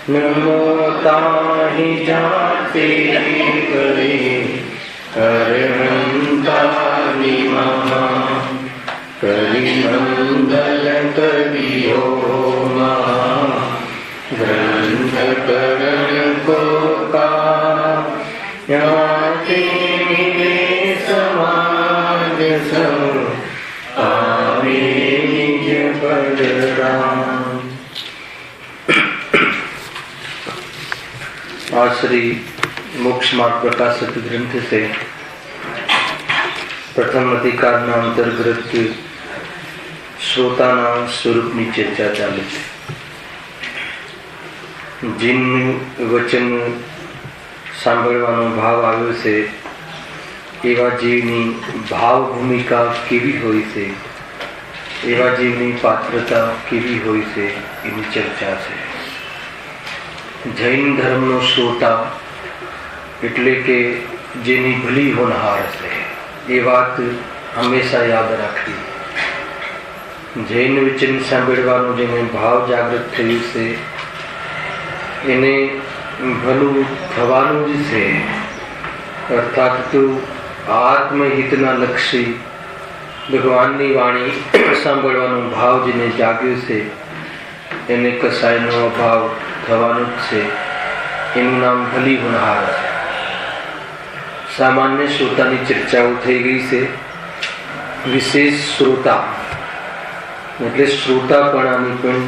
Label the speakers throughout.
Speaker 1: नमो ताहि जाते गए अरहंतानि महा करिमंगल करियो महा ग्रंथ करण को का याते मिले समाज सम आवे निज पद राम। आज श्री मोक्ष मार्ग प्रकाशित ग्रंथ से प्रथम अधिकार अंतर्गत श्रोता स्वरूप की चर्चा चालू है। जिन वचन सांभळવાનો भाव આવ્યો છે એવા જીવની ભાવ ભૂમિકા કેવી હોય છે, એવા જીવની પાત્રતા કેવી હોય છે એની ચર્ચા છે। જૈન ધર્મનો શ્રોતા એટલે કે જેની ભલી હોનહાર છે એ વાત હંમેશા યાદ રાખવી। જૈન વચન સાંભળવાનો જેને ભાવ જાગૃત થયું છે એને ભલું થવાનું જ છે, અર્થાત તો આત્મહિતના લક્ષી ભગવાનની વાણી સાંભળવાનો ભાવ જેને જાગ્યો છે એને કસાયનો અભાવ થવાનું જ છે। એનું નામ ભલી હોનહાર છે। સામાન્ય શ્રોતાની ચર્ચાઓ થઈ ગઈ છે। વિશેષ શ્રોતા એટલે શ્રોતાપણાની પણ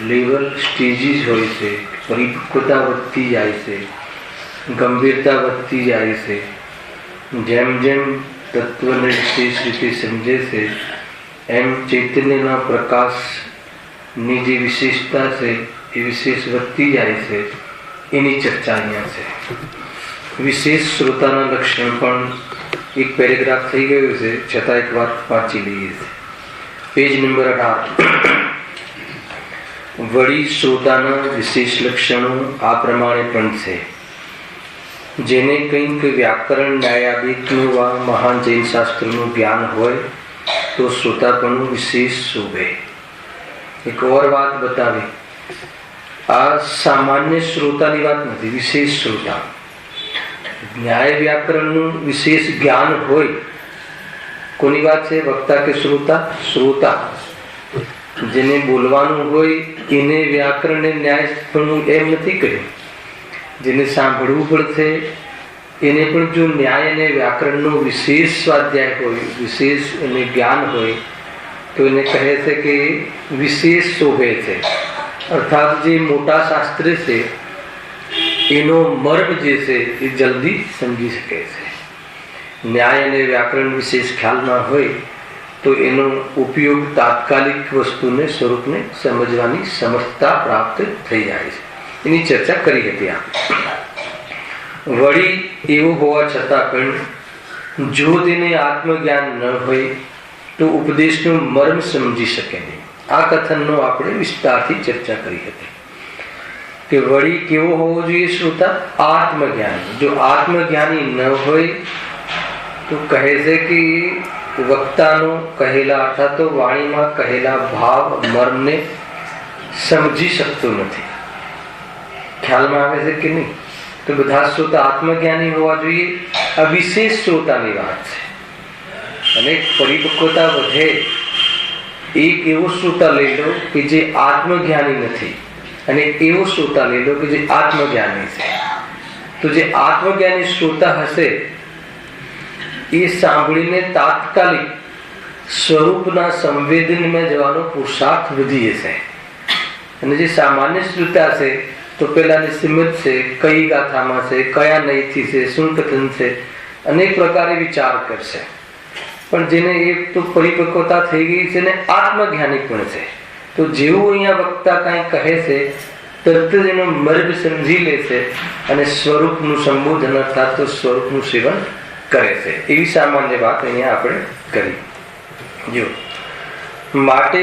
Speaker 1: લેવલ સ્ટેજીસ હોય છે। પરિપક્વતા વધતી જાય છે, ગંભીરતા વધતી જાય છે। જેમ જેમ તત્વને વિશેષ રીતે સમજે છે એમ ચૈતન્યના પ્રકાશની જે વિશેષતા છે એ વિશેષ વધતી જાય છે। એની ચર્ચા અહીંયા છે। વિશેષ શ્રોતાના લક્ષણ પણ એક પેરેગ્રાફ થઈ ગયું છે, છતાં એક વાત વાંચી લઈએ છીએ। Page number 18। વળી શ્રોતાના વિશેષ લક્ષણો આ પ્રમાણે પણ છે। જેને કંઈક વ્યાકરણ ન્યાયાદિકનું વા મહાન જૈન શાસ્ત્રનું જ્ઞાન હોય તો શ્રોતાપણું વિશેષ શોભે। એક ઓર વાત બતાવી, આ સામાન્ય શ્રોતાની વાત નથી, વિશેષ શ્રોતા। ન્યાય વ્યાકરણનું વિશેષ જ્ઞાન હોય કોની વાત છે? વક્તા કે શ્રોતા? શ્રોતા। જેને બોલવાનું હોય એને વ્યાકરણ ને ન્યાય એમ નથી કહ્યું। જેને સાંભળવું પડશે એને પણ જો ન્યાય અને વ્યાકરણનો વિશેષ સ્વાધ્યાય હોય, વિશેષ એને જ્ઞાન હોય તો એને કહે છે કે વિશેષ શોભે છે। અર્થાત જે મોટા શાસ્ત્ર છે એનો મર્મ જે છે એ જલ્દી સમજી શકે છે। ન્યાય અને વ્યાકરણ વિશેષ ખ્યાલ ના હોય તો એનો ઉપયોગ તાત્કાલિક વસ્તુને સ્વરૂપને સમજવાની સમર્થતા પ્રાપ્ત થઈ જાય છે। એની ચર્ચા કરી હતી આપણે। વળી એવું હોવા છતાં પણ જો તેને આત્મજ્ઞાન ન હોય તો ઉપદેશનું મર્મ સમજી શકે નહીં। આ કથનનો આપણે વિસ્તારથી ચર્ચા કરી હતી કે વળી કેવો હોવો જોઈએ શ્રોતા? આત્મજ્ઞાન। જો આત્મજ્ઞાની ન હોય તો કહે છે કે વક્તાનો કહેલા અર્થાત તો વાણીમાં કહેલા ભાવ મર્મને સમજી શકતો નથી। ખ્યાલમાં આવે છે કે નહીં? તો બધા શ્રોતા આત્મજ્ઞાની હોવા જોઈએ। આ વિશેષ શ્રોતાની વાત છે। અને પરિપક્વતા વધે એક એવો શ્રોતા લઈ લો કે જે આત્મજ્ઞાની નથી અને એવો શ્રોતા લઈ લો કે જે આત્મજ્ઞાની છે। તો જે આત્મજ્ઞાની શ્રોતા હશે એ સાંભળીને તાત્કાલિક સ્વરૂપના સંવેદનમાં જવાનો પુરુષાર્થ વધી જશે। અને જે સામાન્ય શ્રોતા છે તો પેલાની સીમિત છે, કઈ ગાથામાં છે, કયા નયથી છે, શું કથન છે, અનેક પ્રકારે વિચાર કરશે। પણ જેને એક તો પરિપક્વતા થઈ ગઈ છે ને આત્મજ્ઞાની પણ છે તો જેવું અહીંયા વક્તા કાંઈ કહે છે તરત જ એનો મર્મ સમજી લે છે અને સ્વરૂપનું સંબોધન અર્થાત તો સ્વરૂપનું સેવન કરે છે। એવી સામાન્ય વાત અહીંયા આપણે કરી। જો માટે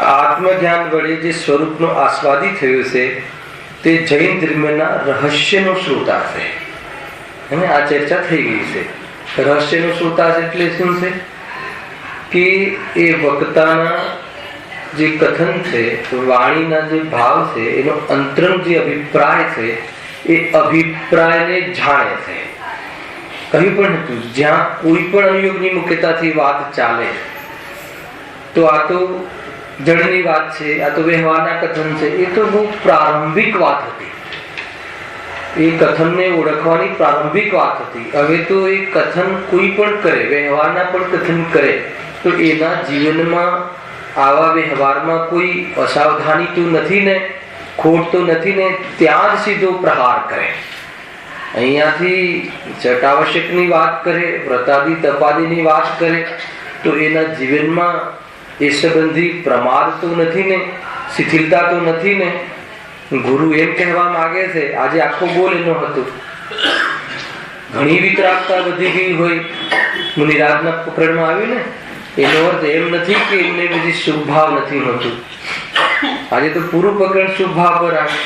Speaker 1: આત્મજ્ઞાન વડે જે સ્વરૂપનો આસ્વાદી થયો છે તે જૈન ધર્મના રહસ્યનો શ્રોતા છે। અને આ ચર્ચા થઈ ગઈ છે। રહસ્યનો શ્રોતા એટલે શું છે કે એ વક્તાના જે કથન છે, વાણીના જે ભાવ છે, એનો અંતરંગ જે અભિપ્રાય છે, એ અભિપ્રાયને જાણે છે. કહ્યું પણ હતું, જ્યાં કોઈ પણ અનુયોગની મુખ્યતાથી વાત ચાલે તો આ તો જડની વાત છે, આ તો વ્યવહારના કથન છે. એ તો બહુ પ્રારંભિક વાત હતી, એ કથનને ઓળખવાની પ્રારંભિક વાત હતી. હવે તો એ કથન કોઈ પણ કરે, વ્યવહારના પણ કથન કરે, તો એના જીવનમાં આવા વ્યવહારમાં કોઈ અસાવધાની તો નથી ને, ખોટ તો નથી ને, ત્યાં જ સીધો પ્રહાર કરે. અહીંયાથી ચટાવશ્યકની વાત કરે, વ્રતાદી તપાદીની વાત કરે, તો એના જીવનમાં એ સંબંધી પ્રમાદ તો નથી ને, શિથિલતા તો નથી ને. ગુરુ એમ કહેવા માંગે છે, આજે આખો બોલ એનો હતો, ઘણી વિતરાગતા વધી ગઈ હોય, મુનિરાજના પકડમાં આવ્યું ને, એનો અર્થ એમ નથી કે એમને બધી શુભ ભાવ નથી હોતું. આજે તો પૂરું પકડ શુભ ભાવ પર આવે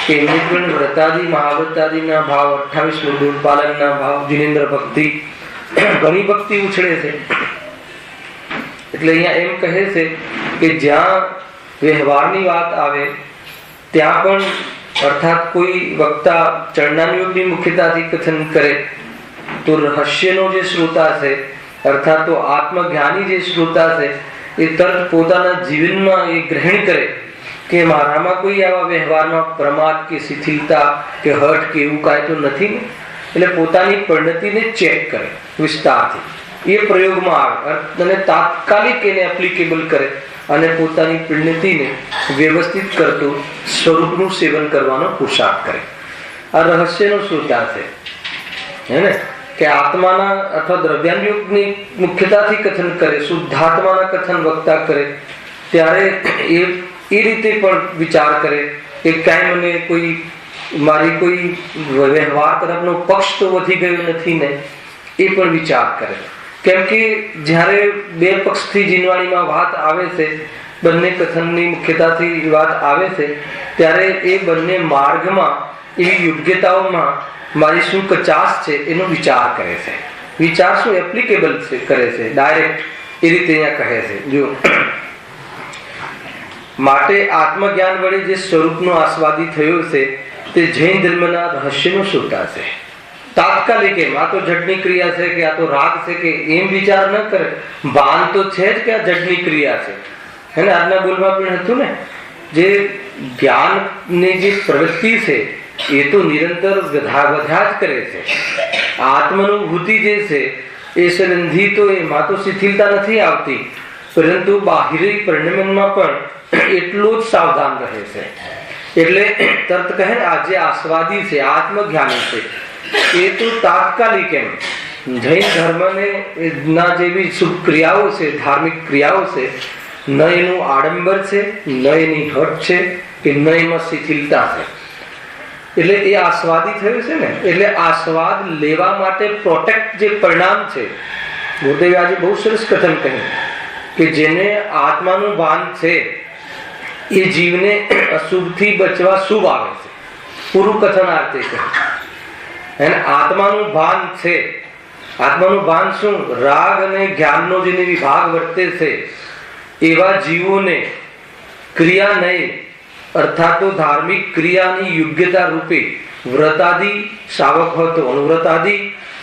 Speaker 1: કે એમને પણ વ્રતાદી મહાવ્રતાદીના ભાવ, 28 ગુણ પાલનના ભાવ, જિનેન્દ્ર ભક્તિ, ઘણી ભક્તિ ઉછળે છે. એટલે અહીંયા એમ કહે છે કે જ્યાં વ્યવહારની વાત આવે ત્યાં પણ, અર્થાત કોઈ વક્તા ચરણાનુયોગની મુખ્યતાથી કથન કરે તો રહસ્યનો જે શ્રોતા છે, અર્થાત તો આત્મજ્ઞાની જે શ્રોતા છે, એ તરત પોતાના જીવનમાં એ ગ્રહણ કરે કે મારામાં કોઈ આવા વ્યવહારમાં પ્રમાદ કે શિથિલતા કે હઠ કે એવું કાંઈ તો નથી ને. એટલે પોતાની પરિણતિને ચેક કરે વિસ્તારથી, એ પ્રયોગમાં આવે અને તાત્કાલિક એને એપ્લિકેબલ કરે અને પોતાની પરિણતિને વ્યવસ્થિત કરતું સ્વરૂપનું સેવન કરવાનો પુરુષાર્થ કરે. આ રહસ્યનો શ્રોતા છે, હે ને, કે આત્માના અથવા દ્રવ્યાનુયોગની મુખ્યતાથી કથન કરે, શુદ્ધાત્માના કથન વક્તા કરે, ત્યારે એ રીતે પણ વિચાર કરે કે કાંઈ મને કોઈ મારી કોઈ વ્યવહાર તરફનો પક્ષ તો વધી ગયો નથી ને, એ પણ વિચાર કરે. કેમ કે જ્યારે બે પક્ષથી જીનવાણીમાં વાત આવે છે, બંને કથનની મુખ્યતાથી વાત આવે છે, ત્યારે એ બંને માર્ગમાં એવી યોગ્યતાઓમાં મારી શું કચાશ છે એનો વિચાર કરે છે. વિચાર શું એપ્લિકેબલ છે કરે છે, ડાયરેક્ટ એ રીતે અહીંયા કહે છે. જો માટે આત્મજ્ઞાન વડે જે સ્વરૂપનો આસ્વાદી થયો છે તે જૈન ધર્મના રહસ્યનો શ્રોતા છે. તાત્કાલિક એમ આ તો જડની ક્રિયા છે કે આ તો રાગ છે કે એમ વિચાર ન કરે, ભાન તો છે જ કે આ જડની ક્રિયા છે. એને આજના બોલમાં પણ હતું ને, જે જ્ઞાનની જે પ્રવૃત્તિ છે એ તો નિરંતર વધ્યા જ કરે છે. આત્માનુભૂતિ જે છે એ સંબંધી તો એમાં તો શિથિલતા નથી આવતી, પરંતુ બાહ્ય પરિણમનમાં પણ એટલો જ સાવધાન રહે છે. એટલે તર્ક કહે આ જે આસ્વાદી છે, આત્મજ્ઞાની છે, એ તો તાત્કાલિક એમ જૈન ધર્મને ના જેવી શુભ ક્રિયાઓ છે, ધાર્મિક ક્રિયાઓ છે, ન એનું આડંબર છે, ન એની હઠ છે કે ન એમાં શિથિલતા છે. એટલે એ આસ્વાદી થયું છે ને, એટલે આસ્વાદ લેવા માટે પ્રોટેક્ટ જે પરિણામ છે, ગુરુદેવે આજે બહુ સરસ કથન કહ્યું કે જેને આત્માનું ભાન છે એ જીવને અશુભથી બચવા શુભ આવે છે. પૂરું કથન આ રીતે કહે. અને આત્માનું ભાન છે, આત્માનું ભાન શું? રાગ અને જ્ઞાનનો જેને વિભાગ વર્તે છે એવા જીવોને ક્રિયા નહીં, અર્થાત તો ધાર્મિક ક્રિયાની યોગ્યતા રૂપે વ્રતાદી, શાવક હોય તો અનુવ્રતાદી,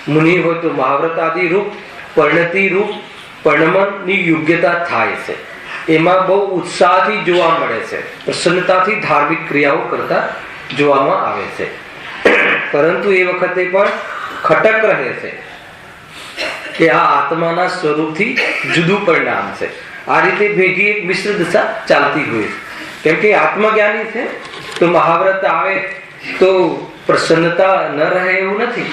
Speaker 1: મુનિ હોય તો મહાવ્રતાદી રૂપ પરિણતિ રૂપ પરિણમનની યોગ્યતા થાય છે. એમાં બહુ ઉત્સાહથી જોવા મળે છે, પ્રસન્નતાથી ધાર્મિક ક્રિયાઓ કરતા જોવામાં આવે છે. પરંતુ એ વખતે પણ ખટક રહે છે કે આ આત્માના સ્વરૂપથી જુદું પરિણામ છે. આ રીતે ભેગી એક મિશ્ર દશા ચાલતી હોય છે. કેમ કે આત્મજ્ઞાની છે તો મહાવ્રત આવે તો પ્રસન્નતા ન રહે એવું નથી.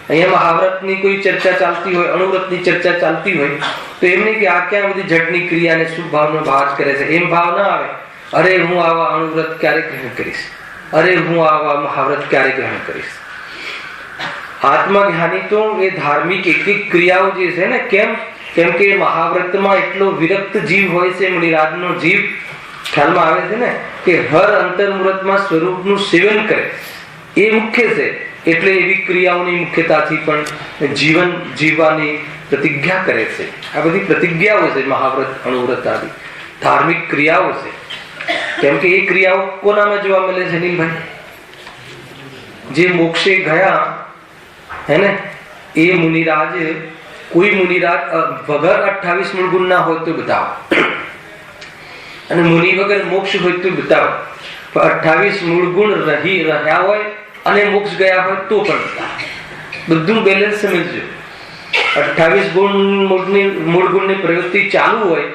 Speaker 1: અહીંયા મહાવ્રતની કોઈ ચર્ચા ચાલતી હોય, અણુવ્રતની ચર્ચા ચાલતી હોય તો એમ નહીં કે આ ક્યાં બધી જડની ક્રિયાને શુભ ભાવનો ભાવ કરે છે, એમ ભાવ ના આવે. અરે હું આવા અણુવ્રત ક્યારે ગ્રહણ કરીશ, અરે હું આવા મહાવ્રત ક્યારે ગ્રહણ કરીશ. આત્મજ્ઞાની તો એ ધાર્મિક એક એક ક્રિયાઓ જે છે ને, કેમ કે મહાવ્રતમાં એટલો વિરક્ત જીવ હોય છે, મુનિરાજનો જીવ ખ્યાલમાં આવે છે ને કે હર અંતર્મુહૂર્તમાં સ્વરૂપનું સેવન કરે, એ મુખ્ય છે. એટલે એવી ક્રિયાઓની મુખ્યતાથી પણ જીવન જીવવાની પ્રતિજ્ઞા કરે છે. આ બધી પ્રતિજ્ઞાઓ છે મહાવ્રત અણુવ્રત આદિ. ધાર્મિક ક્રિયાઓ છે. કેમ કે એ ક્રિયાઓ કોનામાં જોવા મળે છે નીલભાઈ? જે મોક્ષે ગયા હે ને એ મુનિરાજ, કોઈ મુનિરાજ વગર 28 મૂળ ગુણ ના હોય તો બતાવો, અને મુનિ વગર મોક્ષ હોય તો બતાવો. પણ 28 મૂળ ગુણ રહ્યા હોય અને મોક્ષ ગયા હોય તો પણ બતાવો. બધું બેલેન્સ સમજજો. 28 મૂળ ગુણની પ્રવૃત્તિ ચાલુ હોય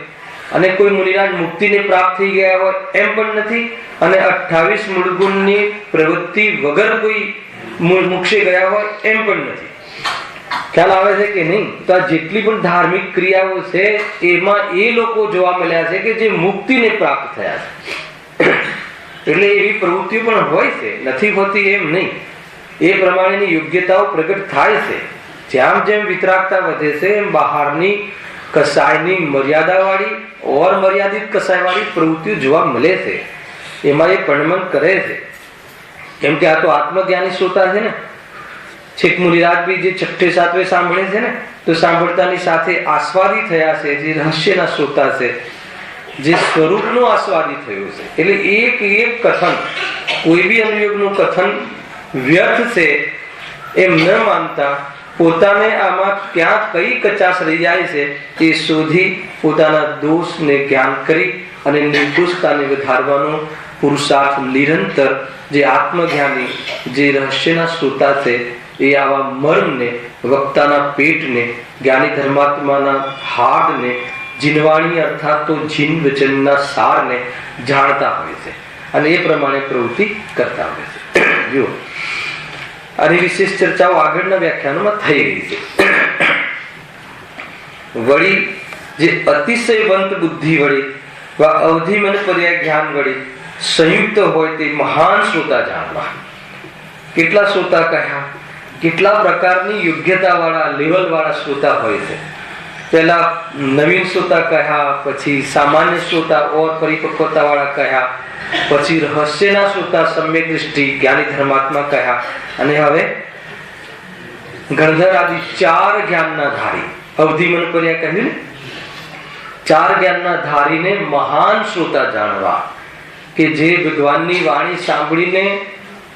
Speaker 1: અને કોઈ મુનિરાજ મુક્તિને પ્રાપ્ત થઈ ગયા હોય એમ પણ નથી, અને 28 મૂળ ગુણની પ્રવૃત્તિ વગર કોઈ મોક્ષે ગયા હોય એમ પણ નથી. ખ્યાલ આવે છે કે નહીં? તો આ જેટલી પણ ધાર્મિક ક્રિયાઓ છે એમાં એ લોકો જોવા મળ્યા છે કે જે મુક્તિને પ્રાપ્ત થયા છે. એટલે એવી પ્રવૃત્તિઓ પણ હોય છે, નથી હોતી એમ નહીં. એ પ્રમાણેની યોગ્યતાઓ પ્રગટ થાય છે. જેમ જેમ વિતરાગતા વધે છે એમ બહારની કસાયની મર્યાદાવાળી ઓર મર્યાદિત કસાયવાળી પ્રવૃત્તિઓ જોવા મળે છે. એમાં એ પરિણમન કરે છે. કેમ કે આ તો આત્મજ્ઞાની શ્રોતા છે ને. છેક મુનિરાજ બી જે 6 7 સાંભળે છે ને, તો સાંભળતાની સાથે આસ્વાદી થયા છે, જે રહસ્યના શ્રોતા છે, જે સ્વરૂપનો આસ્વાદી થયો છે. એટલે એક એક કથન, કોઈ બી અનુયોગનું કથન વ્યર્થ છે એમ ન માનતા પોતાને આમાં ક્યાં કઈ કચાશ રહી જાય છે એ શોધી પોતાના દોષને જ્ઞાન કરી અને નિર્દોષતાને વધારવાનો પુરુષાર્થ નિરંતર જે આત્મજ્ઞાની, જે રહસ્યના શ્રોતા છે એ આવા મર્મને, વક્તાના પેટને, જ્ઞાની ધર્માત્માના હાડને, જીનવાણી અર્થાત તો જીન વચનના સારને જાણતા હોય છે અને એ પ્રમાણે પ્રવૃત્તિ કરતા હોય છે. જો આની વિશેષ ચર્ચાઓ આગળના વ્યાખ્યાનોમાં થઈ ગઈ છે. વળી જે અતિશયવંત બુદ્ધિ વળી અવધિ મન પર્યાય જ્ઞાન વળી સંયુક્ત હોય તે મહાન શ્રોતા જાણવા. કેટલા શ્રોતા કહ્યા? કેટલા પ્રકારની યોગ્યતા વાળા, લેવલ વાળા શ્રોતા હોય છે. પહેલા નવીન શ્રોતા કહ્યા, પછી સામાન્ય શ્રોતા ઓર પરિપક્વતા વાળા કહ્યા, પછી રહસ્યના શ્રોતા, સમ્યક દૃષ્ટિ, જ્ઞાની ધર્માત્મા કહ્યા, અને હવે ગણધર આદિ 4 જ્ઞાનના ધારી, અવધિ મન પર્યાય કહ્યું ને, 4 જ્ઞાનના ધારીને મહાન શ્રોતા જાણવા, કે જે ભગવાનની વાણી સાંભળીને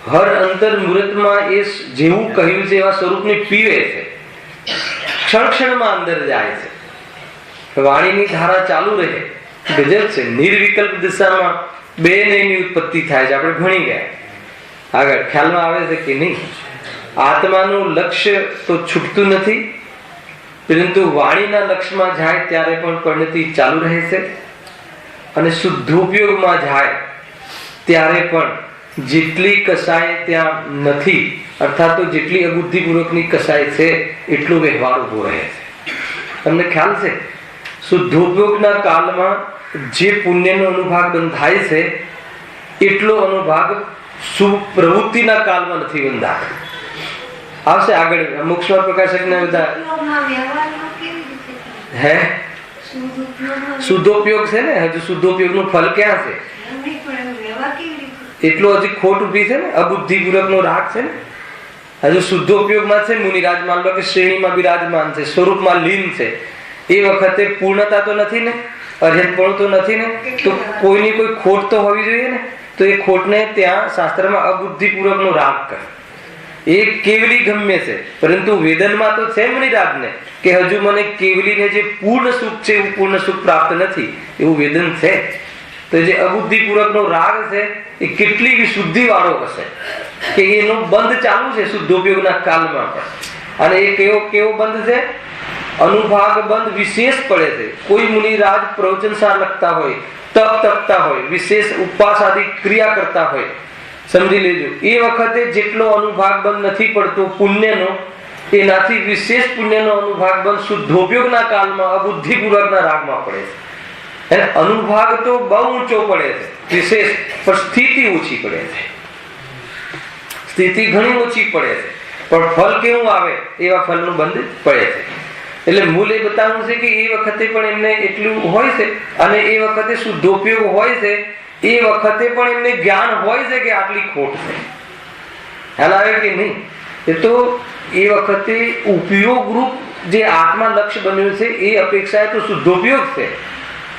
Speaker 1: હર અંતર મુહૂર્તમાં એ જેવું કહ્યું છે એવા સ્વરૂપને પીવે છે, ક્ષણ ક્ષણમાં અંદર જાય છે, વાણીની ધારા ચાલુ રહે. ગજબ છે. નિર્વિકલ્પ દિશામાં 2 નયની ઉત્પત્તિ થાય છે. આપણે ભણી ગયા. આગળ ખ્યાલમાં આવે છે કે નહીં? આત્માનું લક્ષ્ય તો છૂટતું નથી, પરંતુ વાણીના લક્ષ્યમાં જાય ત્યારે પણ પરિણતિ ચાલુ રહે છે, અને શુદ્ધોપયોગમાં જાય ત્યારે પણ જેટલી કસાય ત્યાં નથી, અર્થાત તો જેટલી અબુદ્ધિપૂર્વકની કસાય છે એટલો વ્યવહાર ઉભો રહે છે. તમને ખ્યાલ છે? શુદ્ધોપયોગના કાળમાં જે પુણ્યનો અનુભાગ બંધાય છે એટલો અનુભાગ શુભ પ્રવૃત્તિના કાળમાં નથી બંધાતો. આવશે આગળ મોક્ષમાં પ્રકાશકને બધા હે શુદ્ધોપયોગ છે ને. હજુ શુદ્ધોપયોગનું ફલ ક્યાં છે? એટલો હજી ખોટ ઉભી છે ને. અબુદ્ધિપૂર્વકનો રાગ છે ને. હજુ શુદ્ધોપયોગમાં છે. મુનિરાજ માન લો કે શ્રેણીમાં બિરાજમાન છે, સ્વરૂપમાં લીન છે. એ વખતે પૂર્ણતા તો નથી ને, અર્હતપણું તો નથી ને, તો કોઈની કોઈ ખોટ તો હોવી જોઈએ ને. તો એ ખોટને ત્યાં શાસ્ત્રમાં અબુદ્ધિપૂર્વકનો રાગ કરે. એ કેવલી ગમ્ય છે, પરંતુ વેદનમાં તો છે મુનિરાજને કે હજુ મને કેવલીને જે પૂર્ણ સુખ છે એવું પૂર્ણ સુખ પ્રાપ્ત નથી, એવું વેદન છે. તો જે અબુદ્ધિપૂર્વકનો રાગ છે એ કેટલી વિશુદ્ધિ વાળો હશે કે એનો બંધ ચાલુ છે શુદ્ધોપયોગના કાળમાં પણ. અને એ કેવો બંધ છે? અનુભાગ બંધ વિશેષ પડે છે. કોઈ મુનિરાજ પ્રવચનસાર લખતા હોય, તપ તપતા હોય, વિશેષ ઉપવાસ આદિ ક્રિયા કરતા હોય, સમજી લેજો, એ વખતે જેટલો અનુભાગ બંધ નથી પડતો પુણ્યનો, એનાથી વિશેષ પુણ્યનો અનુભાગ બંધ શુદ્ધોપયોગના કાળમાં અબુદ્ધિપૂર્વકના રાગમાં પડે છે. અને અનુભાગ તો બહુ ઊંચો પડે છે વિશેષ, પણ સ્થિતિ ઓછી પડે છે. સ્થિતિ ઘણી ઓછી પડે છે, પણ ફલ કેવું આવે એવા ફલનું બંધ પડે છે. એટલે મૂળ એ બતાવવું છે કે એ વખતે પણ એમને એટલું હોય છે, અને એ વખતે શુદ્ધોપયોગ હોય છે, એ વખતે પણ એમને જ્ઞાન હોય છે કે આટલી ખોટ છે. ખ્યાલ આવે કે નહીં? એ તો એ વખતે ઉપયોગ રૂપ જે આત્મા લક્ષ્ય બન્યું છે એ અપેક્ષાએ તો શુદ્ધોપયોગ છે,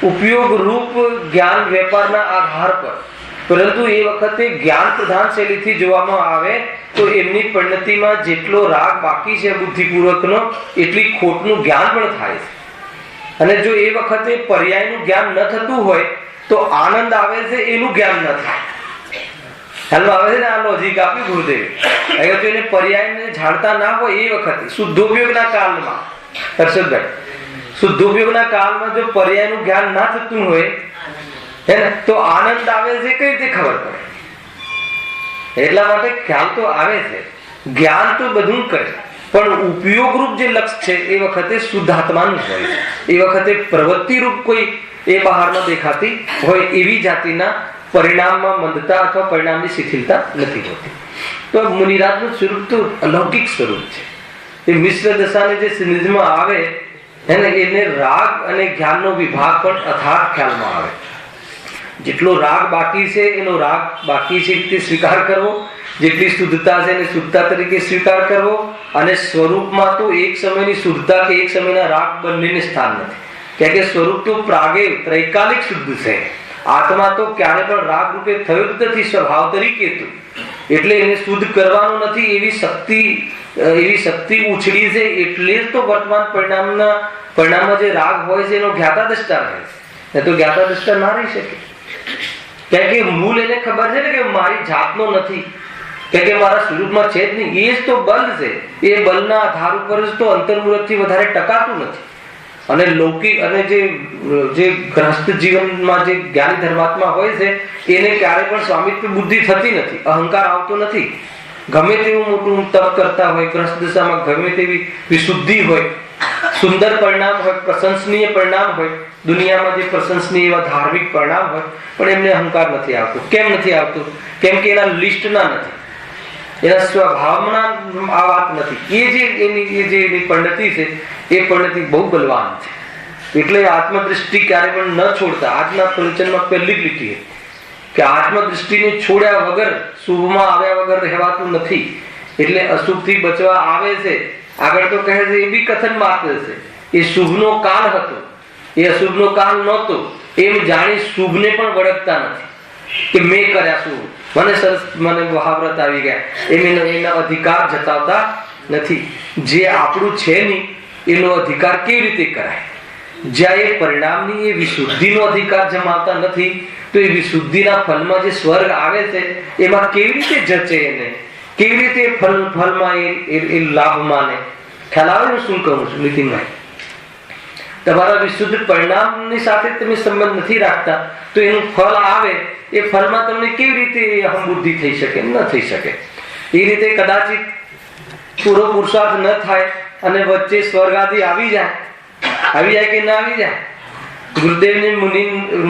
Speaker 1: ઉપયોગ રૂપ જ્ઞાન વેપારના આધાર પર, પરંતુ એ વખતે જ્ઞાન પ્રધાન શૈલીથી જોવામાં આવે તો એમની પરિણતિમાં જેટલો રાગ બાકી છે બુદ્ધિપૂર્વકનો, એટલી ખોટનું જ્ઞાન પણ થાય છે. અને જો એ વખતે પર્યાયનું જ્ઞાન ન થતું હોય તો આનંદ આવે છે એનું જ્ઞાન ન થાય. હાલ આવે છે ને આ લોજિક આપી ગુરુદેવ. અગર જો એને પર્યાયને જાણતા ના હોય એ વખતે શુદ્ધોપયોગના કાળમાં, હર્ષદભાઈ, શુદ્ધોપયોગના કાળમાં જો પર્યાયનું જ્ઞાન ના થતું હોય હે ને, તો આનંદ આવે છે કઈ રીતે ખબર પડે? એટલા માટે ખ્યાલ તો આવે છે, જ્ઞાન તો બધું કરે, પણ ઉપયોગ રૂપ જે લક્ષ છે એ વખતે શુદ્ધાત્માનું હોય છે. એ વખતે પ્રવૃત્તિ રૂપ કોઈ એ બહાર ન દેખાતી હોય એવી જાતિના પરિણામમાં મંદતા અથવા પરિણામની શિથિલતા નથી હોતી. તો મુનિરાજનું સ્વરૂપ તો અલૌકિક સ્વરૂપ છે. એ મિશ્ર દશાને જે નિજમાં આવે એને રાગ અને જ્ઞાનનો વિભાગ પણ અથાર્થ ખ્યાલમાં આવે. જેટલો રાગ બાકી છે એનો રાગ બાકી છે તે સ્વીકાર કરવો, જેટલી શુદ્ધતા છે એને શુદ્ધતા તરીકે સ્વીકાર કરવો. અને સ્વરૂપમાં તો એક સમયની શુદ્ધતા કે એક સમયના રાગ બંનેને સ્થાન નથી, કારણ કે સ્વરૂપ તો પ્રાગે ત્રૈકાલિક શુદ્ધ છે. આત્મા તો ક્યારે પણ રાગ રૂપે થયો જ નથી, સ્વભાવ તરીકે તો, એટલે એને શુદ્ધ કરવાનું નથી. એવી શક્તિ ઉછળી છે, એટલે જ તો વર્તમાન પરિણામમાં જે રાગ હોય છે એનો જ્ઞાતા દ્રષ્ટા રહે છે. તો જ્ઞાતા દ્રષ્ટા ના રહી શકે, કારણ કે મૂળ એને ખબર છે ને કે મારી જાતનો નથી, કારણ કે મારા સ્વરૂપમાં છે જ નહીં. એ જ તો બલ છે. એ બલના આધાર ઉપર જ તો અંતર્મુહૂર્તથી વધારે ટકાતું નથી. અને લૌકિક અને જે ગ્રસ્ત જીવનમાં જે જ્ઞાની ધર્માત્મા હોય છે એને ક્યારે પણ સ્વામિત્વ બુદ્ધિ થતી નથી, અહંકાર આવતો નથી. ગમે તેવું મોટું તપ કરતા હોય, ગ્રસ્ત દશામાં ગમે તેવી વિશુદ્ધિ હોય, સુંદર પરિણામ હોય, પ્રશંસનીય પરિણામ હોય, દુનિયામાં જે પ્રશંસનીય એવા ધાર્મિક પરિણામ હોય, પણ એમને અહંકાર નથી આવતો. કેમ નથી આવતું? કેમ કે એના લિસ્ટના નથી, એના સ્વભાવના આ વાત નથી. એ જે એની પરિણતિ છે એ પરિણતિ બહુ બલવાન છે. એટલે આત્મદૃષ્ટિ ક્યારે પણ ન છોડતા. આજના પ્રવચનમાં પહેલી જ લીટી કે આત્મદૃષ્ટિને છોડ્યા વગર, શુભમાં આવ્યા વગર રહેવાતું નથી. એટલે અશુભથી બચવા આવે છે. આગળ તો કહે છે એ બી કથન માત્ર છે. એ શુભનો કાળ હતો, એ અશુભનો કાળ નહોતો એમ જાણી શુભને પણ વળગતા નથી કે મેં કર્યા શું, મને મહાવ્રત આવી ગયા એમ એના અધિકાર જતાવતા નથી. જે આપણું છે નહીં એનો અધિકાર કેવી રીતે કરાય? જ્યાં એ પરિણામની એ વિશુદ્ધિનો અધિકાર જમાવતા નથી, તો એ વિશુદ્ધિના ફલમાં જે સ્વર્ગ આવે છે એમાં કેવી રીતે જચે એને? કેવી રીતે ફલમાં એ લાભ માને? ખ્યાલ આવે હું શું કહું છું નીતિનભાઈ? તમારા વિશુદ્ધ પરિણામની સાથે તમે સંબંધ નથી રાખતા તો એનું ફળ આવે, એ ફળમાં તમને કેવી રીતે અહંબુદ્ધિ થઈ શકે? ન થઈ શકે. એ રીતે કદાચિત પૂરો પુરુષાર્થ ન થાય અને વચ્ચે સ્વર્ગ આદિ આવી જાય કે ના આવી જાય. ગુરુદેવને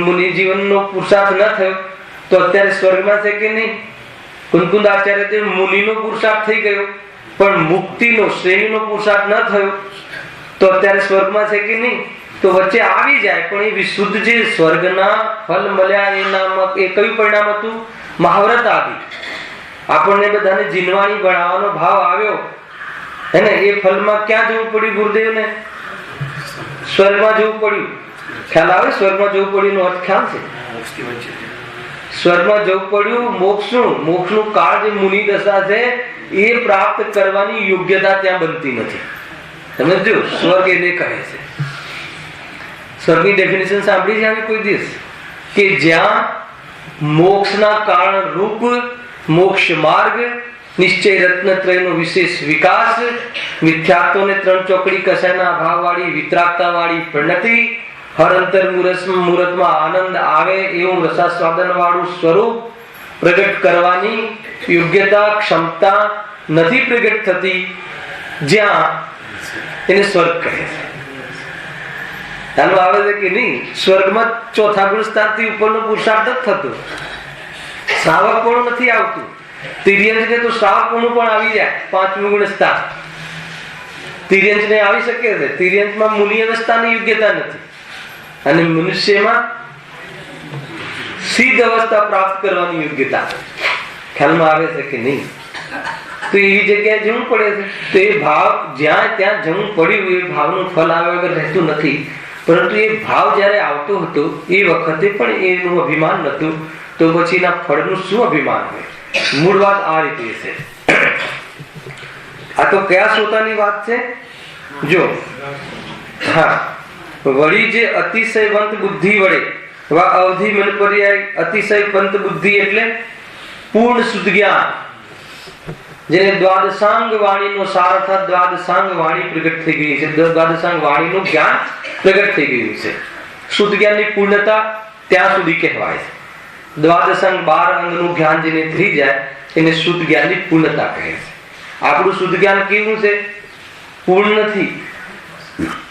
Speaker 1: મુનિ જીવનનો પુરુષાર્થ ન થયો તો અત્યારે સ્વર્ગમાં છે કે નહીં? કુંકુંદ આચાર્ય મુનિનો પુરુષાર્થ થઈ ગયો પણ મુક્તિનો શ્રેણીનો પુરુષાર્થ ન થયો તો અત્યારે સ્વર્ગમાં છે કે નહીં? તો વચ્ચે આવી જાય. પણ એ વિશુદ્ધ જે સ્વર્ગના ફલ મળ્યા એનામાં એ કયું પરિણામ હતું? મહાવ્રત આદિ. આપણને બધાને જીનવાણી ભણાવવાનો ભાવ આવ્યો હે ને, એ ફલમાં ક્યાં જવું પડ્યું ગુરુદેવને? સ્વર્ગમાં જવું પડ્યું. ખ્યાલ આવે? સ્વર્ગમાં જવું પડ્યું નો અર્થ ખ્યાલ છે? સ્વર્ગમાં જવું પડ્યું. મોક્ષનું કાળ જે મુનિ દશા છે એ પ્રાપ્ત કરવાની યોગ્યતા ત્યાં બનતી નથી. સમજો? સ્વર્ગ એને કહે છે. સ્વર્ગની ડેફિનેશન સાંભળી છે કોઈ દિવસ? કે જ્યાં મોક્ષના કારણ રૂપ મોક્ષ માર્ગ, નિશ્ચય રત્નત્રયનો વિશેષ વિકાસ, મિથ્યાત્વને ત્રણ ચોકડી કસાયના અભાવ વાળી વિતરાગતા વાળી પરિણતિ, હર અંતર મુહૂર્તમાં આનંદ આવે એવું રસાસ્વાદન વાળું સ્વરૂપ પ્રગટ કરવાની યોગ્યતા ક્ષમતા નથી પ્રગટ થતી, જ્યાં એને સ્વર્ગ કહે છે. ચાલો આવે છે કે નહીં? સ્વર્ગમાં ચોથા ગુણ સ્થાનથી ઉપરનો પુરુષાર્થ જ થતો, શ્રાવક પણ નથી આવતું. તિર્યંશ ને તો શ્રાવક પણ આવી જાય. પાંચમું ગુણ સ્થાન તિર્યંશ ને આવી શકે છે. તિર્યંશમાં મુનિ અવસ્થાની યોગ્યતા નથી અને મનુષ્યમાં સિદ્ધ અવસ્થા પ્રાપ્ત કરવાની યોગ્યતા. ખ્યાલમાં આવે છે કે નહીં? તો એવી જગ્યાએ જવું પડે છે. તો એ ભાવ જ્યાં ત્યાં જવું પડ્યું એ ભાવનું ફલ આવે વગર રહેતું નથી. પરંતુ એ ભાવ જ્યારે આવતો હતો એ વખતે પણ એનું અભિમાન નહોતું, તો પછી એના ફળનું શું અભિમાન હોય? મૂળ વાત આ રીતે છે. આ તો કયા શ્રોતાની વાત છે? જો હા, વળી જે અતિશયવંત બુદ્ધિ વડે વા અવધિ મન પર્યાય અતિશયવંત બુદ્ધિ એટલે પૂર્ણ શુદ્ધ જ્ઞાન, જેને દ્વાદશાંગ વાણીનો સાર અર્થાત દ્વાદશાંગ વાણી પ્રગટ થઈ ગઈ છે, દ્વાદશાંગ વાણીનું જ્ઞાન પ્રગટ થઈ ગયું છે. શુદ્ધ જ્ઞાનની પૂર્ણતા ત્યાં સુધી કહેવાય છે. દ્વાદશાંગ 12 અંગનું જ્ઞાન જેને થઈ જાય એને શુદ્ધ જ્ઞાનની પૂર્ણતા કહે છે. આપણું શુદ્ધ જ્ઞાન કેવું છે? પૂર્ણ નથી.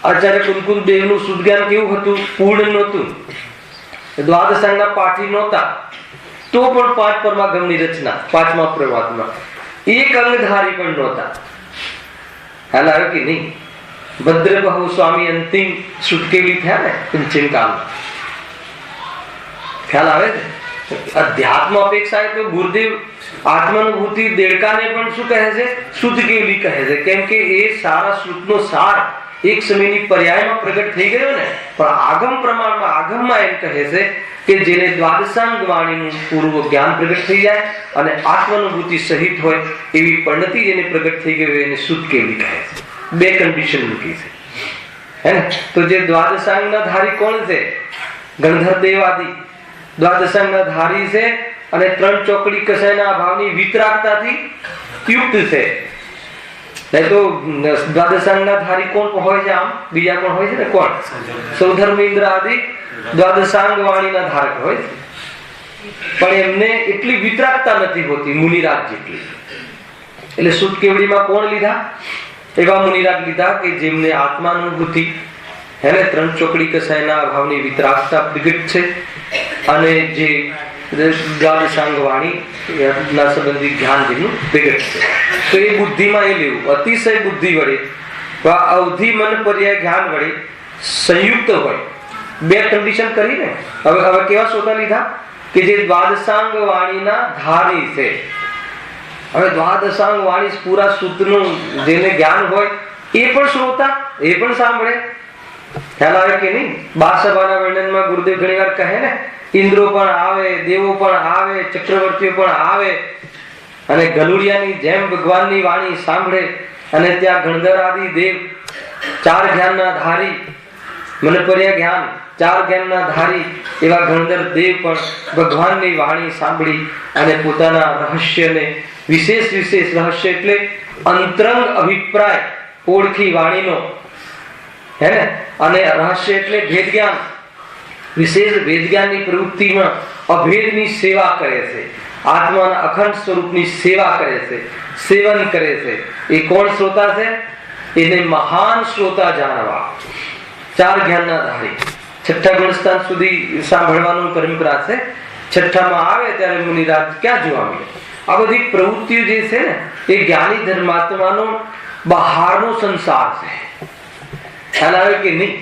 Speaker 1: આચાર્ય કુલકુલ દેવનું શુદ્ધ જ્ઞાન કેવું હતું? પૂર્ણ નહોતું. દ્વાદશાંગના પાઠી નહોતા, તો પણ 5 પરમાગમની રચના, 5મા પ્રવાદમાં એક અંગધારી પણ નહોતા. ખ્યાલ આવ્યો કે નહીં? ભદ્રબહુ સ્વામી અંતિમ શુદ્ધ કેવી થયા ને પંચમ કાળમાં? ખ્યાલ આવે છે? અધ્યાત્મ અપેક્ષાએ તો ગુરુદેવ આત્માનુભૂતિ દેડકાને પણ શું કહે છે? શુદ્ધ કેવલી કહે છે. કેમ કે એ સારા શુદ્ધનો સાર એક સમયની પર્યાયમાં પ્રગટ થઈ ગયો ને, પણ આગમ પ્રમાણમાં આગમમાં એમ કહે છે કે જેને દ્વાદશાંગ વાણીનું પૂર્વ જ્ઞાન પ્રગટ થઈ જાય અને આત્માનુભૂતિ સહિત હોય એવી પરિણતિ જેને પ્રગટ થઈ ગઈ હોય એને શુદ્ધ કેવલી કહે છે. 2 કન્ડિશન મૂકી છે, હે ને? તો જે દ્વાદશાંગના ધારી કોણ છે? ગણધર દેવાદી દ્વાદશાંગના ધારી છે અને 3 ચોકડી કસાયના અભાવની વિતરાગતાથી યુક્ત છે. નહીં તો દ્વાદશાંગના ધારી કોણ હોય છે? આમ બીજા કોણ હોય છે ને? કોણ? સૌધર્મેન્દ્ર આદિ દ્વાદશાંગ વાણીના ધારક હોય છે, પણ એમને એટલી વિતરાગતા નથી હોતી મુનિરાજ જેટલી. એટલે શુદ્ધ કેવડીમાં કોણ લીધા? એવા મુનિરાજ લીધા કે જેમને આત્માનુભૂતિ, હેને, 3 ચોકડી કસાયના અભાવની વિતરાગતા પ્રગટ છે અને જે દ્વાદશાંગ વાણી ના સંબંધી જ્ઞાન જેનું પ્રગટ છે. તો એ બુદ્ધિમાં એ લેવું. અતિશય બુદ્ધિ વડે વા અવધિ મન પર્યાય જ્ઞાન વડે સંયુક્ત હોય. 2 કન્ડિશન કરીને હવે કેવા શ્રોતા લીધા? કે જે દ્વાદશાંગ વાણીના ધારી છે. હવે દ્વાદશાંગ વાણી પૂરા સૂત્રનું જેને જ્ઞાન હોય એ પણ શ્રોતા, એ પણ સાંભળે. ખ્યાલ આવે કે નહીં? 12 સભાના વર્ણનમાં ગુરુદેવ ઘણી વાર કહે ને, ઇન્દ્રો પણ આવે, દેવો પણ આવે, ચક્રવર્તીઓ પણ આવે અને ગલુડિયાની જેમ ભગવાનની વાણી સાંભળે. અને ત્યાં ગણધર આદિ દેવ 4 જ્ઞાનના ધારી, મનપર્યા જ્ઞાન 4 જ્ઞાનના ધારી એવા ગણધર દેવ પણ ભગવાનની વાણી સાંભળી અને પોતાના રહસ્યને વિશેષ રહસ્ય એટલે અંતરંગ અભિપ્રાય ઓળખી વાણીનો, હે ને, અને રહસ્ય એટલે ભેદ જ્ઞાન, વિશેષ ભેદ જ્ઞાનની પ્રવૃત્તિમાં અભેદની સેવા કરે છે, આત્માના અખંડ સ્વરૂપની સેવા કરે છે, સેવન કરે છે. એ કોણ શ્રોતા છે? એને મહાન શ્રોતા જાણવા. 4 જ્ઞાનના ધારી 6ઠા ગુણસ્થાન સુધી સાંભળવાનું પરંપરા છે. 6ઠામાં આવે ત્યારે મુનિરાજ ક્યાં જોવા મળે? આ બધી પ્રવૃત્તિઓ જે છે ને એ જ્ઞાની ધર્માત્માનો બહારનો સંસાર છે. ખ્યાલ આવે કે નહીં?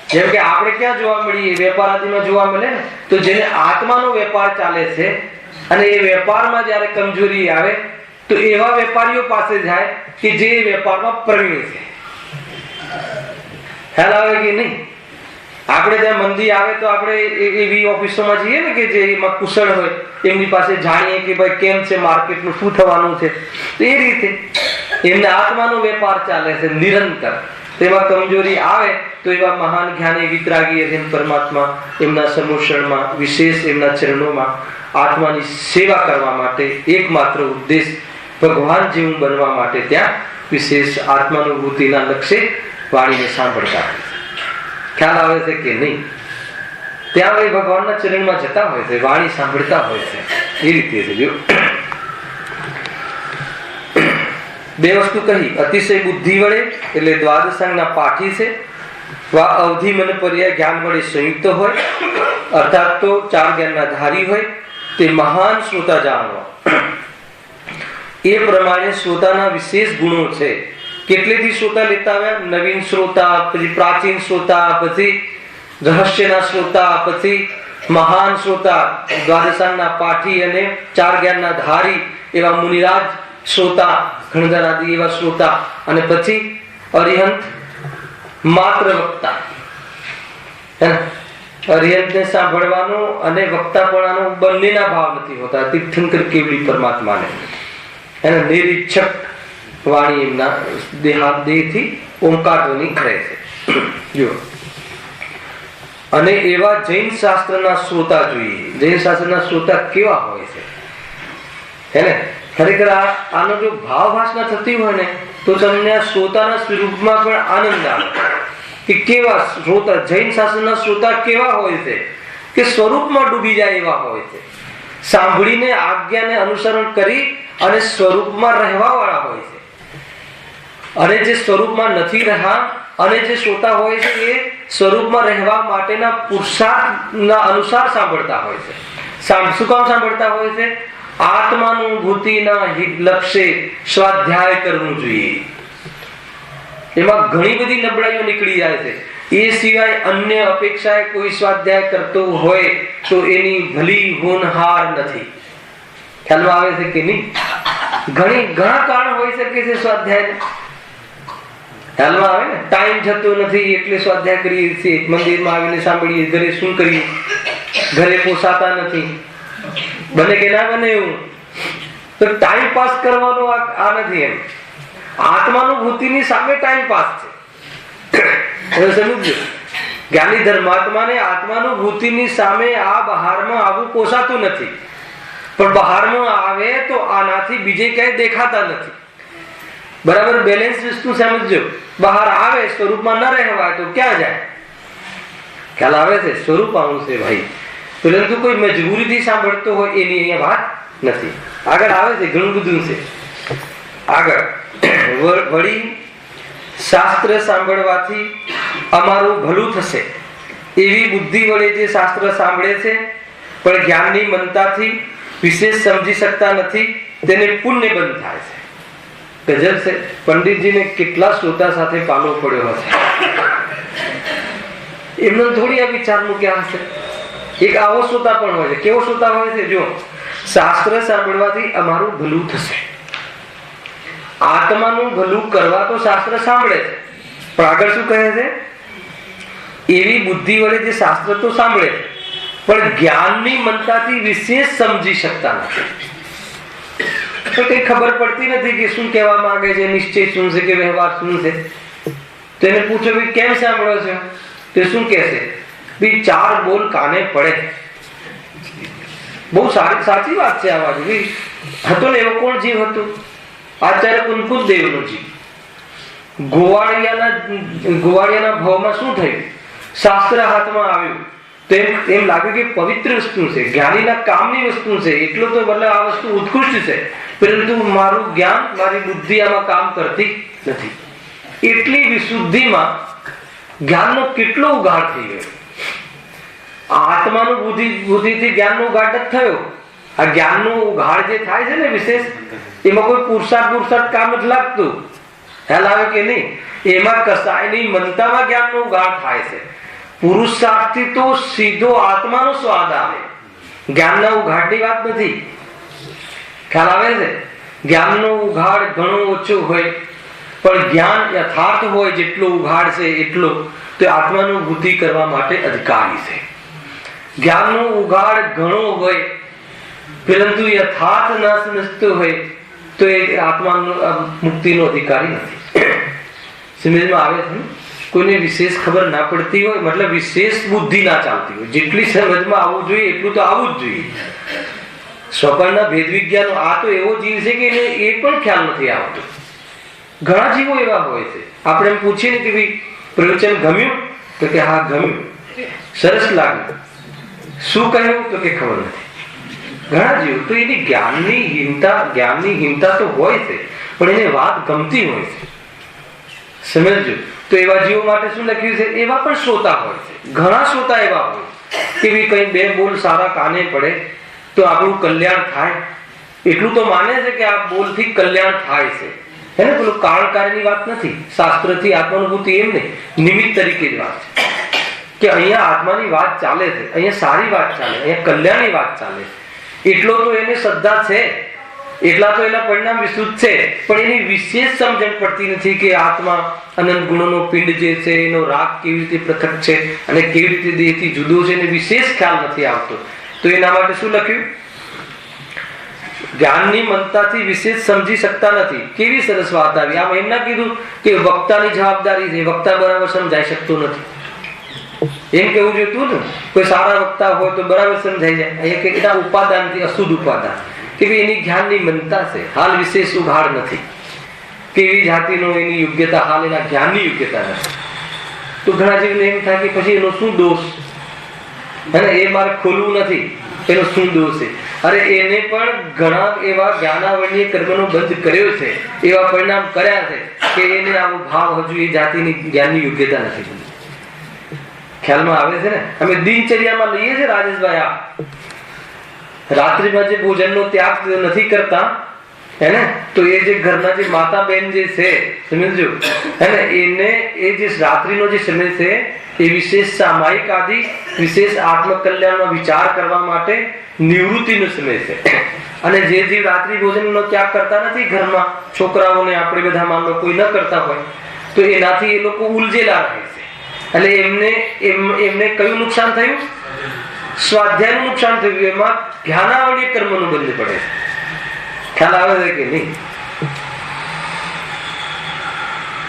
Speaker 1: જેમ કે આપણે ક્યાં જોવા મળીએ? વેપાર આદિમાં જોવા મળે ને. તો જેને આત્માનો વેપાર ચાલે છે અને એ વેપારમાં જ્યારે કમજોરી આવે તો એવા વેપારીઓ પાસે જાય કે જે વેપારમાં પ્રવીણ છે. ખ્યાલ આવે કે નહીં? આપણે ત્યાં મંદી આવે તો આપણે એવી ઓફિસોમાં જઈએ ને કે જે એમાં કુશળ હોય, એમની પાસે જાણીએ કે ભાઈ કેમ છે માર્કેટનું, શું થવાનું છે. તો એ રીતે એમને આત્માનો વેપાર ચાલે છે નિરંતર. તેમાં કમજોરી આવે તો એવા મહાન જ્ઞાની વિતરાગી જેમ પરમાત્મા એમના સમૂષણમાં વિશેષ એમના ચરણોમાં આત્માની સેવા કરવા માટે એકમાત્ર ઉદ્દેશ ભગવાન જેવું બનવા માટે ત્યાં વિશેષ આત્માનુભૂતિના લક્ષ્ય વાણીને સાંભળતા હોય. ખ્યાલ આવે છે કે નહીં? ત્યાં એ ભગવાનના ચરણમાં જતા હોય છે, વાણી સાંભળતા હોય છે. એ રીતે છે. જો 2 વસ્તુ કહી. અતિશય બુદ્ધિ વડે એટલે દ્વાદશાંગના પાઠી છે, વા અવધિ મન પર્યાય જ્ઞાન વડે સંયુક્ત હોય અર્થાત તો 4 જ્ઞાનના ધારી હોય તે મહાન શ્રોતા જાણવા. એ પ્રમાણે શ્રોતાના વિશેષ ગુણો છે. કેટલેથી શ્રોતા લેતા આવ્યા? નવીન શ્રોતા, પછી પ્રાચીન શ્રોતા, પછી રહસ્યના શ્રોતા, પછી મહાન શ્રોતા, દ્વાદશાંગના પાઠી અને 4 જ્ઞાનના ધારી એવા શ્રોતા, ગણધર આદિ એવા શ્રોતા, અને પછી અરિહંત માત્ર વક્તા. અરિહંતને સાંભળવાનો અને વક્તાપણાનો બંનેના ભાવ નથી હોતા. તીર્થંકર કેવડી પરમાત્માને એને નિરીક્ષક વાણી એમના દેહથી ઓમકાર ધ્વનિ કરે છે. જો અને એવા જૈન શાસ્ત્રના શ્રોતા જોઈએ. જૈન શાસ્ત્રના શ્રોતા કેવા હોય છે હે ને? ખરેખર આનો જો ભાવ ભાષના થતી હોય ને તો તમને આ શ્રોતાના સ્વરૂપમાં પણ આનંદ આવે કે કેવા શ્રોતા. જૈન શાસ્ત્રના શ્રોતા કેવા હોય છે કે સ્વરૂપમાં ડૂબી જાય એવા હોય છે. સાંભળીને આજ્ઞાને અનુસરણ કરી અને સ્વરૂપમાં રહેવા વાળા હોય છે. અને જે સ્વરૂપમાં નથી રહ્યા અને જે શ્રોતા હોય છે એ સ્વરૂપમાં રહેવા માટેના પુરુષાર્થના અનુસાર સાંભળતા હોય છે. શું કામ સાંભળતા હોય છે? આત્માનુભૂતિના લક્ષ્ય સ્વાધ્યાય કરવું જોઈએ. એમાં ઘણી બધી નબળાઈઓ નીકળી જાય છે. એ સિવાય અન્ય અપેક્ષાએ કોઈ સ્વાધ્યાય કરતો હોય તો એની ભલી હોનહાર નથી. ખ્યાલમાં આવે છે કે નહીં? ઘણા કારણ હોઈ શકે છે સ્વાધ્યાય. ખ્યાલમાં આવે ને? ટાઈમ જતો નથી એટલે સ્વાધ્યાય કરીએ છીએ, મંદિરમાં આવીને સાંભળીએ, ઘરે શું કરીએ, ઘરે પોસાતા નથી, બને કે ના બને એવું. તો ટાઈમ પાસ કરવાનો આ નથી. એમ આત્માનુભૂતિની સામે ટાઈમ પાસ છે. સમજો, જ્ઞાની ધર્માત્માને આત્માનુભૂતિની સામે આ બહારમાં આવવું પોસાતું નથી. પણ બહારમાં આવે તો આનાથી બીજે ક્યાંય દેખાતા નથી. બરાબર બેલેન્સ વસ્તુ સમજો. બહાર આવે સ્વરૂપમાં ન રહેવાય તો ક્યાં જાય? ખ્યાલ આવે છે? સ્વરૂપ આવું છે ભાઈ. પરંતુ કોઈ મજબૂરીથી સાંભળતો હોય એની અહીંયા વાત નથી. આગળ આવે છે, ઘણું બધું છે આગળ. વળી શાસ્ત્ર સાંભળવાથી અમારું ભલું થશે એવી બુદ્ધિ વડે જે શાસ્ત્ર સાંભળે છે પણ જ્ઞાનની મનતાથી વિશેષ સમજી શકતા નથી તેને પુણ્ય બંધ થાય છે. ગજબ છે. પંડિતજીને કેટલા શ્રોતા સાથે પાલો પડ્યો હશે. એમને થોડી આ વિચાર મૂક્યા હશે. એક આવો શ્રોતા પણ હોય છે. કેવો શ્રોતા હોય છે? જો શાસ્ત્ર સાંભળવાથી અમારું ભલું થશે. આત્માનું ભલું કરવા તો શાસ્ત્ર સાંભળે છે પણ આગળ શું કહે છે? એવી બુદ્ધિ વડે જે શાસ્ત્ર તો સાંભળે છે પણ જ્ઞાનની મનતાથી વિશેષ સમજી શકતા નથી. તો કઈ ખબર પડતી નથી કે શું કહેવા માંગે છે, નિશ્ચય શું છે કે વ્યવહાર શું છે. તેને પૂછો ભાઈ કેમ સાંભળો છો? તે શું કહેશે? ભાઈ 4 બોલ કાને પડે. બહુ સાચી વાત છે આ વાત. હતો ને એવો કોણ જીવ હતો? આચાર્ય કુંકુદ દેવનો જીવ. ગોવાળિયાના ભાવમાં શું થયું? શાસ્ત્ર હાથમાં આવ્યું તો એમ લાગ્યું કે પવિત્ર વસ્તુ છે, જ્ઞાનીના કામની વસ્તુ છે, એટલો તો મતલબ આ વસ્તુ ઉત્કૃષ્ટ છે, પરંતુ મારું જ્ઞાન, મારી બુદ્ધિ આમાં કામ કરતી નથી. એટલી વિશુદ્ધિમાં જ્ઞાનનો કેટલો ઉગાડ થઈ ગયો. આત્માનું બુદ્ધિથી જ્ઞાનનો ઉગાડ જ થયો. આ જ્ઞાનનો ઉઘાડ જે થાય છે ને વિશેષ, એમાં કોઈ પુરુષાર્થ કામ જ લાગતું. ખ્યાલ આવે કે નહીં? એમાં કસાયની મનતામાં જ્ઞાનનો ઉઘાડ થાય છે. પુરુષાર્થથી તો સીધો આત્માનો સ્વાદ આવે. જ્ઞાનના ઉઘાડની વાત નથી. ખ્યાલ આવે છે? જ્ઞાનનો ઉઘાડ ઘણો ઓછો હોય પણ જ્ઞાન યથાર્થ હોય જેટલો ઉઘાડ છે એટલો તો આત્માનુભૂતિ કરવા માટે અધિકારી છે. જ્ઞાનનો ઉઘાડ ઘણો હોય પરંતુ યથાર્થ ન સમજતો હોય તો એ આત્માનો મુક્તિનો અધિકારી નથી. સમજમાં આવે છે? કોઈને વિશેષ ખબર ના પડતી હોય, મતલબ વિશેષ બુદ્ધિ ના ચાલતી હોય, જેટલી સમજમાં આવવું જોઈએ એટલું તો આવવું જ જોઈએ. સ્વપ્નના ભેદ વિજ્ઞાનો આ તો એવો જીવ છે કે એને એ પણ ખ્યાલ નથી આવતો. ઘણા જીવો એવા હોય છે. આપણે એમ પૂછીએ ને કે ભાઈ પ્રવચન ગમ્યું? તો કે હા ગમ્યું, સરસ લાગ્યું. શું કહ્યું? તો કે ખબર નથી. ઘણા જીવો તો એની જ્ઞાનની હિંમતા તો હોય છે પણ એને વાત ગમતી હોય છે. સમજજો. તો એવા જીવો માટે શું લખ્યું છે? એવા પણ શ્રોતા હોય છે. ઘણા શ્રોતા એવા હોય કે ભાઈ કઈ 2 બોલ સારા કાને પડે તો આપણું કલ્યાણ થાય, એટલું તો માને છે કે આ બોલથી કલ્યાણ થાય છે. હે ને? પેલું કાળકારની વાત નથી. શાસ્ત્રથી આત્માનુભૂતિ એમ નહીં, નિમિત્ત તરીકે જ વાત છે કે અહીંયા આત્માની વાત ચાલે છે, અહીંયા સારી વાત ચાલે, અહીંયા કલ્યાણની વાત ચાલે. એટલો તો એને શ્રદ્ધા છે એટલા તો એના પરિણામ વિસ્તૃત છે, પણ એની વિશેષ સમજણ પડતી નથી કે આત્મા અનંત ગુણોનો પિંડ જે છે, એનો રાગ કેવી રીતે પૃથક છે અને કેવી રીતે દેહથી જુદો છે, એને વિશેષ ખ્યાલ નથી આવતો. તો એના માટે શું લખ્યું? જ્ઞાનની મનતાથી વિશેષ સમજી શકતા નથી. કેવી સરસ વાત આવી. આમ એમ ના કીધું કે વક્તાની જવાબદારી છે, વક્તા બરાબર સમજાઈ શકતો નથી, એમ કેવું જોઈતું ને. કોઈ સારા વક્તા હોય તો બરાબર સમજાઈ જાય. અહીંયા કેટલા ઉપાદાનથી અશુદ્ધ ઉપાદાન કે ભાઈ એની જ્ઞાનની મનતા છે, હાલ વિશેષ ઉઘાડ નથી, કેવી જાતિનો એની યોગ્યતા, હાલ એના જ્ઞાનની યોગ્યતા નથી. તો ઘણા જીવને એમ થાય કે પછી એનો શું દોષ, અને એ મારે ખોલવું નથી, એનો શું દોષ છે? અરે એને પણ ઘણા એવા જ્ઞાનાવરણીય કર્મનો બંધ કર્યો છે, એવા પરિણામ કર્યા છે કે એને આવો ભાવ હજુ એ જાતિની જ્ઞાનની યોગ્યતા નથી. ખ્યાલમાં આવે છે ને? અમે દિનચર્યામાં લઈએ છીએ રાજેશભાઈ, આ રાત્રિમાં જે ભોજનનો ત્યાગ નથી કરતા હે ને, તો એ જે ઘરના જે માતા બેન જે છે, સમજો હે ને, એને એ જે રાત્રિનો જે સમય છે એ વિશેષ સામાયિક આદિ વિશેષ આત્મકલ્યાણનો વિચાર કરવા માટે નિવૃત્તિનો સમય છે. અને જે જીવ રાત્રિ ભોજનનો ત્યાગ કરતા નથી ઘરમાં, છોકરાઓને આપણે બધા માન લો કોઈ ન કરતા હોય, તો એનાથી એ લોકો ઉલઝેલા રહે છે. એટલે એમને કયું નુકસાન થયું? સ્વાધ્યાયનું નુકસાન થયું. એમાં જ્ઞાનાવળી કર્મનું બંધ પડે. ખ્યાલ આવે છે કે નહીં?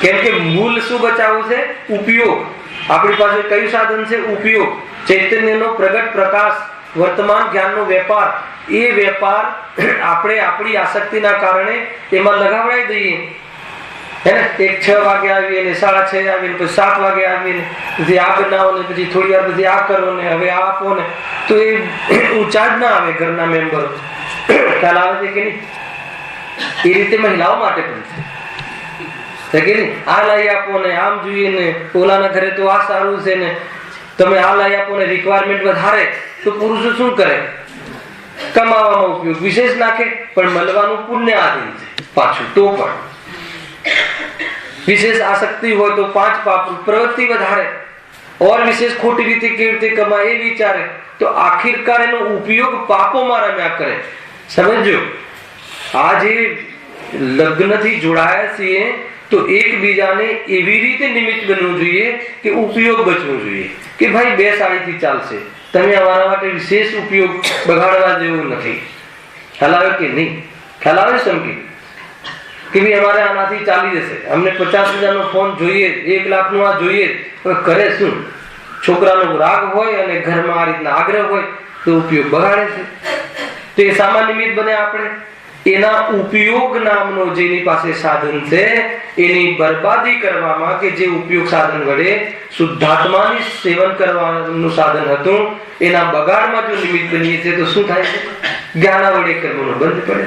Speaker 1: કેમ કે મૂળ શું બચાવવું છે? ઉપયોગ. આપણી પાસે કયું સાધન છે? ઉપયોગ. ચૈતન્યનો પ્રગટ પ્રકાશ, વર્તમાન જ્ઞાનનો વેપાર. એ વેપાર આપણે આપણી આસક્તિના કારણે એમાં લગાવડાવી દઈએ હે ને. 6 વાગે આવીને 6:30 આવીને પછી 7 વાગે આવીને પછી આ બનાવો ને પછી થોડી વાર પછી આ કરો ને હવે આ આપો ને, તો એ ઊંચા જ ના આવે ઘરના મેમ્બરો. ખ્યાલ આવે છે કે નહીં? એ રીતે મહિલાઓ માટે પણ છે કે નહીં? આ લઈ આપો ને, આમ જોઈએ ને, ઓલાના ઘરે તો આ સારું છે ને, તમે આ લઈ આપો ને. રિક્વાયરમેન્ટ વધારે તો પુરુષો શું કરે? કમાવામાં ઉપયોગ વિશેષ નાખે, પણ મળવાનું પુણ્ય આધીન છે પાછું. તો પણ વિશેષ આસક્તિ હોય તો 5 પાપ, પ્રવૃત્તિ વધારે, ઓર વિશેષ ખોટી રીતે કેવી રીતે કમાય એ વિચારે, તો આખિરકાર એનો ઉપયોગ પાપોમાં રમ્યા કરે. સમજો, આ જે લગ્નથી જોડાયા છીએ તો એકબીજાને એવી રીતે નિમિત્ત બનવું જોઈએ કે ઉપયોગ બચવું જોઈએ કે ભાઈ 2 સાડીથી ચાલશે, તમે અમારા માટે વિશેષ ઉપયોગ બગાડવા જેવું નથી. ખ્યાલ આવે કે નહીં? ખ્યાલ આવે સમકી કે ભાઈ અમારે આનાથી ચાલી જશે, અમને 50,000નો ફોન જોઈએ, 1 લાખનો આ જોઈએ. કરે શું? છોકરાનો રાગ હોય અને ઘરમાં આ રીતના આગ્રહ હોય તો ઉપયોગ બગાડે છે. તો એ સામાન્ય નિમિત્ત બને. આપણે એના ઉપયોગ નામનો જેની પાસે સાધન છે એની બરબાદી કરવામાં, કે જે ઉપયોગ સાધન વડે શુદ્ધાત્માની સેવન કરવાનું સાધન હતું, એના બગાડમાં જો નિમિત્ત બનીએ છીએ તો શું થાય છે? જ્ઞાનાવળી કર્મનો બંધ પડે.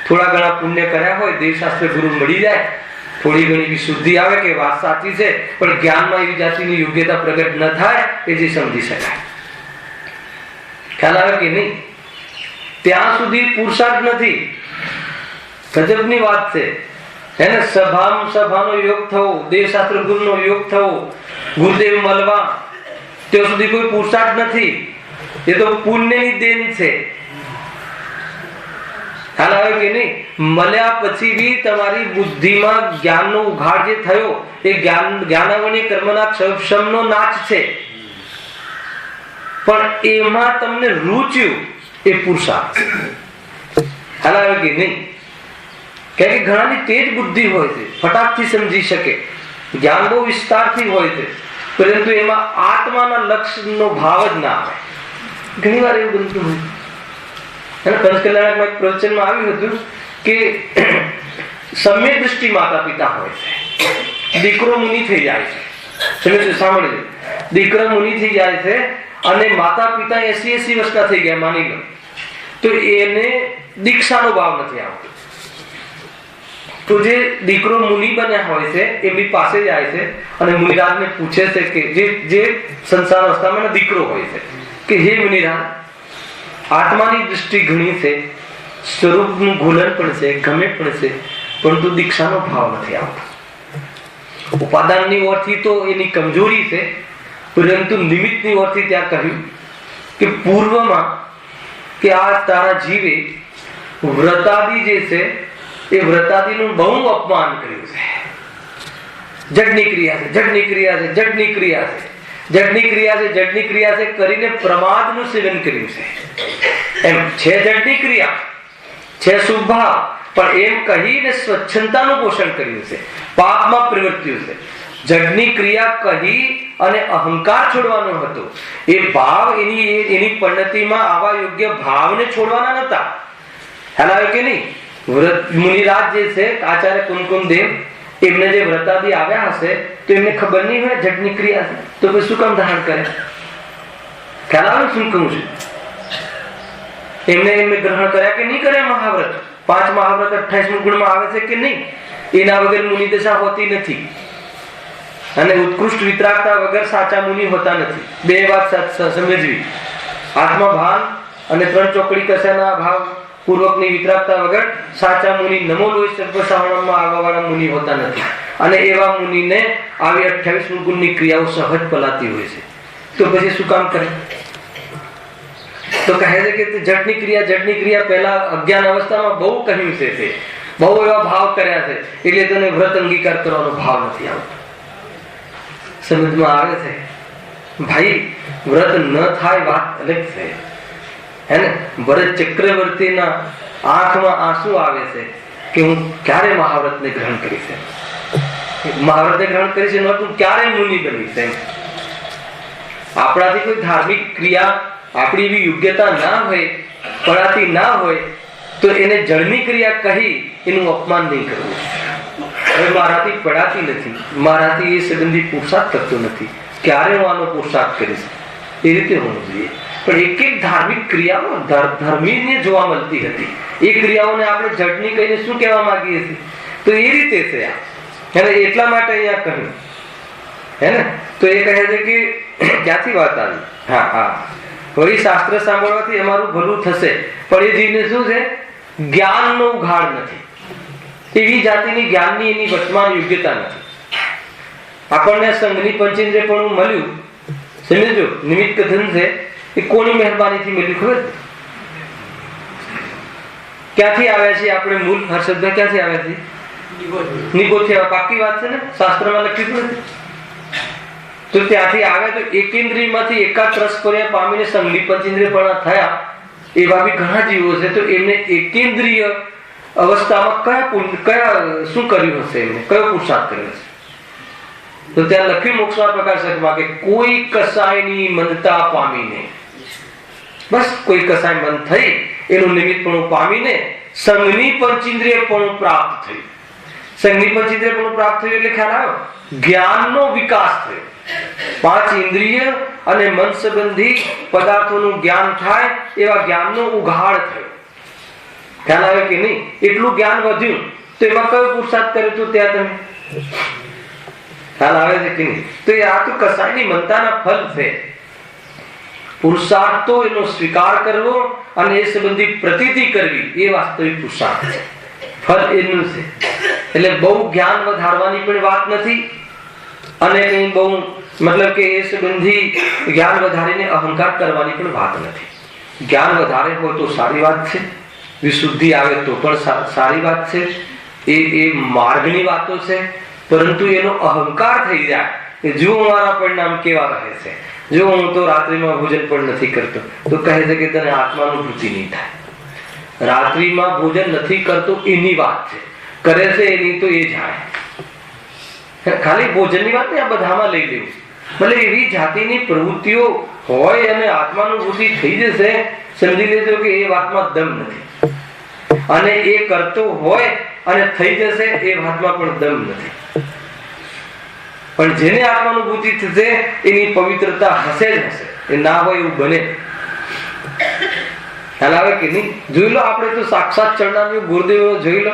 Speaker 1: થોડા ઘણા પુણ્ય કર્યા હોય, દેવશાસ્ત્ર ગુરુ મળી જાય, થોડી ઘણી વિશુદ્ધિ આવે કે વાત સાચી છે, પણ જ્ઞાનમાં એવી જાતિની યોગ્યતા પ્રગટ ન થાય એ જે સમજી શકાય. ખ્યાલ આવે કે નહીં? ત્યાં સુધી પુરુષાર્થ નથી. ગજબની વાત છે એને. સભાનો યોગ થવો, દેવશાસ્ત્ર ગુરુનો યોગ થવો, ગુરુદેવ મળવા, ત્યાં સુધી કોઈ પુરુષાર્થ નથી. એ તો પુણ્યની દેન છે. ખ્યાલ આવે કે નહીં? મળ્યા પછી બી તમારી બુદ્ધિમાં જ્ઞાનનો ઉઘાડ જે થયો એ જ્ઞાનાવળી કર્મના ક્ષમનો નાચ છે, પણ એમાં તમને રૂચ્યું એ પુરુષાર્થ. ખ્યાલ આવે કે નહીં? કારણ કે ઘણાની તેજ બુદ્ધિ હોય છે, ફટાકથી સમજી શકે, જ્ઞાન બહુ વિસ્તારથી હોય છે, પરંતુ એમાં આત્માના લક્ષ્યનો ભાવ જ ના આવે. ઘણી વાર એવું બનતું હોય. પંચકલ્યાણમાં એક પ્રવચનમાં આવ્યું હતું કે સમ્યક દ્રષ્ટિ માતા પિતા હોય છે, દીકરો મુનિ થઈ જાય છે. સાંભળજો, દીકરો મુનિ થઈ જાય છે અને માતા પિતા 80 વર્ષના થઈ ગયા માની લો, તો એને દીક્ષાનો ભાવ નથી આવતો. તો જે દીકરો મુનિ બન્યા હોય છે એમની પાસે જાય છે અને મુનિરાજને પૂછે છે કે જે સંસાર અવસ્થામાં દીકરો હોય છે કે હે મુનિરાજ, આત્માની દૃષ્ટિ ઘણી છે, સ્વરૂપનું ઘોલન પણ છે, ગમે પણ છે, પરંતુ દીક્ષાનો ભાવ નથી આવતો. ઉપાદાનની ઓરથી તો એની કમજોરી છે, પરંતુ નિમિત્તની ઓરથી ત્યાં કહ્યું કે પૂર્વમાં કે આ તારા જીવે વ્રતાદી જે છે એ વ્રતાદીનું બહુ અપમાન કર્યું છે. જડની ક્રિયા છે, જડની ક્રિયા છે, જડની ક્રિયા છે, જડની ક્રિયા છે, જડની ક્રિયા છે કરીને પ્રમાદનું સેવન કર્યું છે. એમ છે જડની ક્રિયા છે, શુભ ભાવ, પણ એમ કહીને સ્વચ્છતાનું પોષણ કર્યું છે, પાપમાં પ્રવર્ત્યું છે. જડની ક્રિયા કહી અને અહંકાર છોડવાનો હતો. એ ભાવ એની પરિણતિમાં આવા યોગ્ય ભાવને છોડવાના નતા. ખ્યાલ આવે કે નહીં? મુનિરાજ જે છે આચાર્ય કુમકુમ દેવ, એમને જે વ્રતાદી આવ્યા હશે તો એમને ખબર નહીં હોય જડની ક્રિયા છે, તો પછી શું કામ ધારણ કરે? ખ્યાલ આવે શું કહું છું? એમને ગ્રહણ કર્યા કે નહીં કર્યા મહાવ્રત? 5 મહાવ્રત 28 ગુણમાં આવે છે કે નહીં? એના વગર મુનિ દશા હોતી નથી, અને ઉત્કૃષ્ટ વિતરાગતા વગર સાચા મુનિ હોતા નથી. બે વાત સમજવી. આત્મા ભાન અને 3 ચોકડી કસાના ભાવ પૂર્વકની વિતરાગતા વગર સાચા મુનિ નમો લોહી સર્વસાવરણમાં આવવાવાળા મુનિ હોતા નથી. અને એવા મુનિને આવી 28 ગુણની ક્રિયાઓ સહજ પલાતી હોય છે, તો પછી શું કામ કરે? તો કહે છે કે જડની ક્રિયા પહેલા અજ્ઞાન અવસ્થામાં બહુ કહ્યું છે, તે બહુ એવા ભાવ કર્યા છે, એટલે તને વ્રત અંગીકાર કરવાનો ભાવ નથી આવતો. સમજમાં આવે છે ભાઈ? વ્રત ન થાય વાત અલગ છે, હે ને? ભરત ચક્રવર્તીના આંખમાં આંસુ આવે છે કે હું ક્યારે મહાવ્રતને ગ્રહણ કરીશ, મહાવ્રતને ગ્રહણ કરીશ, તું ક્યારે મુનિ બનીશ. આપણાથી કોઈ ધાર્મિક ક્રિયા આપણી એવી યોગ્યતા ના હોય, પડાતી ના હોય, તો એને જળની ક્રિયા કહી એનું અપમાન નહીં કરવું. હવે મારાથી પડાતી નથી, મારાથી એ સંબંધી પુરુષાર્થ કરતો નથી, ક્યારે હું આનો પુરુષાર્થ કરીશ, એ રીતે હોવું જોઈએ. પણ એક ધાર્મિક ક્રિયાઓ ધર્મીને જોવા મળતી હતી. એ ક્રિયાઓને આપણે જડની કહીને શું કહેવા માંગીએ છીએ? તો એ રીતે છે આ, એટલા માટે અહીંયા કહ્યું, હે ને? તો એ કહે છે કે ક્યાંથી વાત આવી? હા, વળી શાસ્ત્ર સાંભળવાથી અમારું ભલું થશે, પણ એ જીવને શું છે? જ્ઞાનનો ઉઘાડ નથી, એવી જાતિની જ્ઞાનની એની વર્તમાન યોગ્યતા નથી. આપણને સંઘની પંચેન્દ્રિય પણ મળ્યું, સમજો નિમિત્ત કથન છે, એ કોની મહેરબાનીથી મળ્યું ખબર? ક્યાંથી આવ્યા છીએ આપણે? મૂળ હર્ષદભાઈ ક્યાંથી આવ્યા છીએ? નિગોથી. પાકી વાત છે ને, શાસ્ત્રમાં લખ્યું નથી? તો ત્યાંથી આવ્યા તો એકેન્દ્રિયમાંથી એકાદ રસ કર્યા પામીને સંઘની પંચેન્દ્રિય પણ થયા. એવા બી ઘણા જીવો છે, તો એમને એકેન્દ્રિય અવસ્થામાં કયા શું કર્યું હશે? એમને કયો પુરુષાર્થ કર્યો હશે? તો ત્યાં લખ્યું મોક્ષના પ્રકાશકમાં કે કોઈ કસાયની મનતા પામીને, બસ કોઈ કસાય મન થઈ એનું નિમિત્તપણું પામીને સંઘની પંચેન્દ્રિયપણું પ્રાપ્ત થયું. સંઘની પંચેન્દ્રિયપણું પ્રાપ્ત થયું એટલે ખ્યાલ આવ્યો? જ્ઞાનનો વિકાસ થયો. 5 ઇન્દ્રિય અને મન સંબંધી પદાર્થોનું જ્ઞાન થાય એવા જ્ઞાનનો ઉઘાડ થયો. ખ્યાલ આવે કે નહીં? એટલું જ્ઞાન વધ્યું તો એમાં કયો પુરુષાર્થ કર્યો તો ત્યાં તમે ખ્યાલ આવે છે કે નહીં? તો આ તો કસાયની મનતાના ફલ છે. પુરુષાર્થ તો એનો સ્વીકાર કરવો અને એ સંબંધી પ્રતીતિ કરવી, એ વાસ્તવિક પુરુષાર્થ છે. ફલ એનું છે. એટલે બહુ જ્ઞાન વધારવાની પણ વાત નથી, અને કઈ બહુ મતલબ કે એ સંબંધી જ્ઞાન વધારીને અહંકાર કરવાની પણ વાત નથી. જ્ઞાન વધારે હોય તો સારી વાત છે, વિશુદ્ધિ આવે તો પણ સારી વાત છે, એ માર્ગની વાતો છે. પરંતુ એનો અહંકાર થઈ જાય કે જો મારા પરિણામ કેવા રહે છે, જો હું તો રાત્રિમાં ભોજન પણ નથી કરતો, તો કહે છે કે તને આત્માનુભૂતિ નહીં થાય. રાત્રિમાં ભોજન નથી કરતો એની વાત છે, કરે છે એની તો એ જાય. ખાલી ભોજનની વાત ને આ બધામાં લઈ લેવું. ભલે એવી જાતિની પ્રવૃત્તિઓ હોય અને આત્માનુભૂતિ થઈ જશે, સમજી લેજો કે એ વાતમાં દમ નથી. અને એ કરતો હોય અને થઈ જશે, એ વાતમાં પણ દમ નથી. પણ જેને આત્માનુભૂતિ થશે એની પવિત્રતા હશે જ હશે, એ ના હોય એવું બને. ખ્યાલ આવે કે નહીં? જોઈ લો, આપણે તો સાક્ષાત ચરણાની ગુરુદેવ જોઈ લો,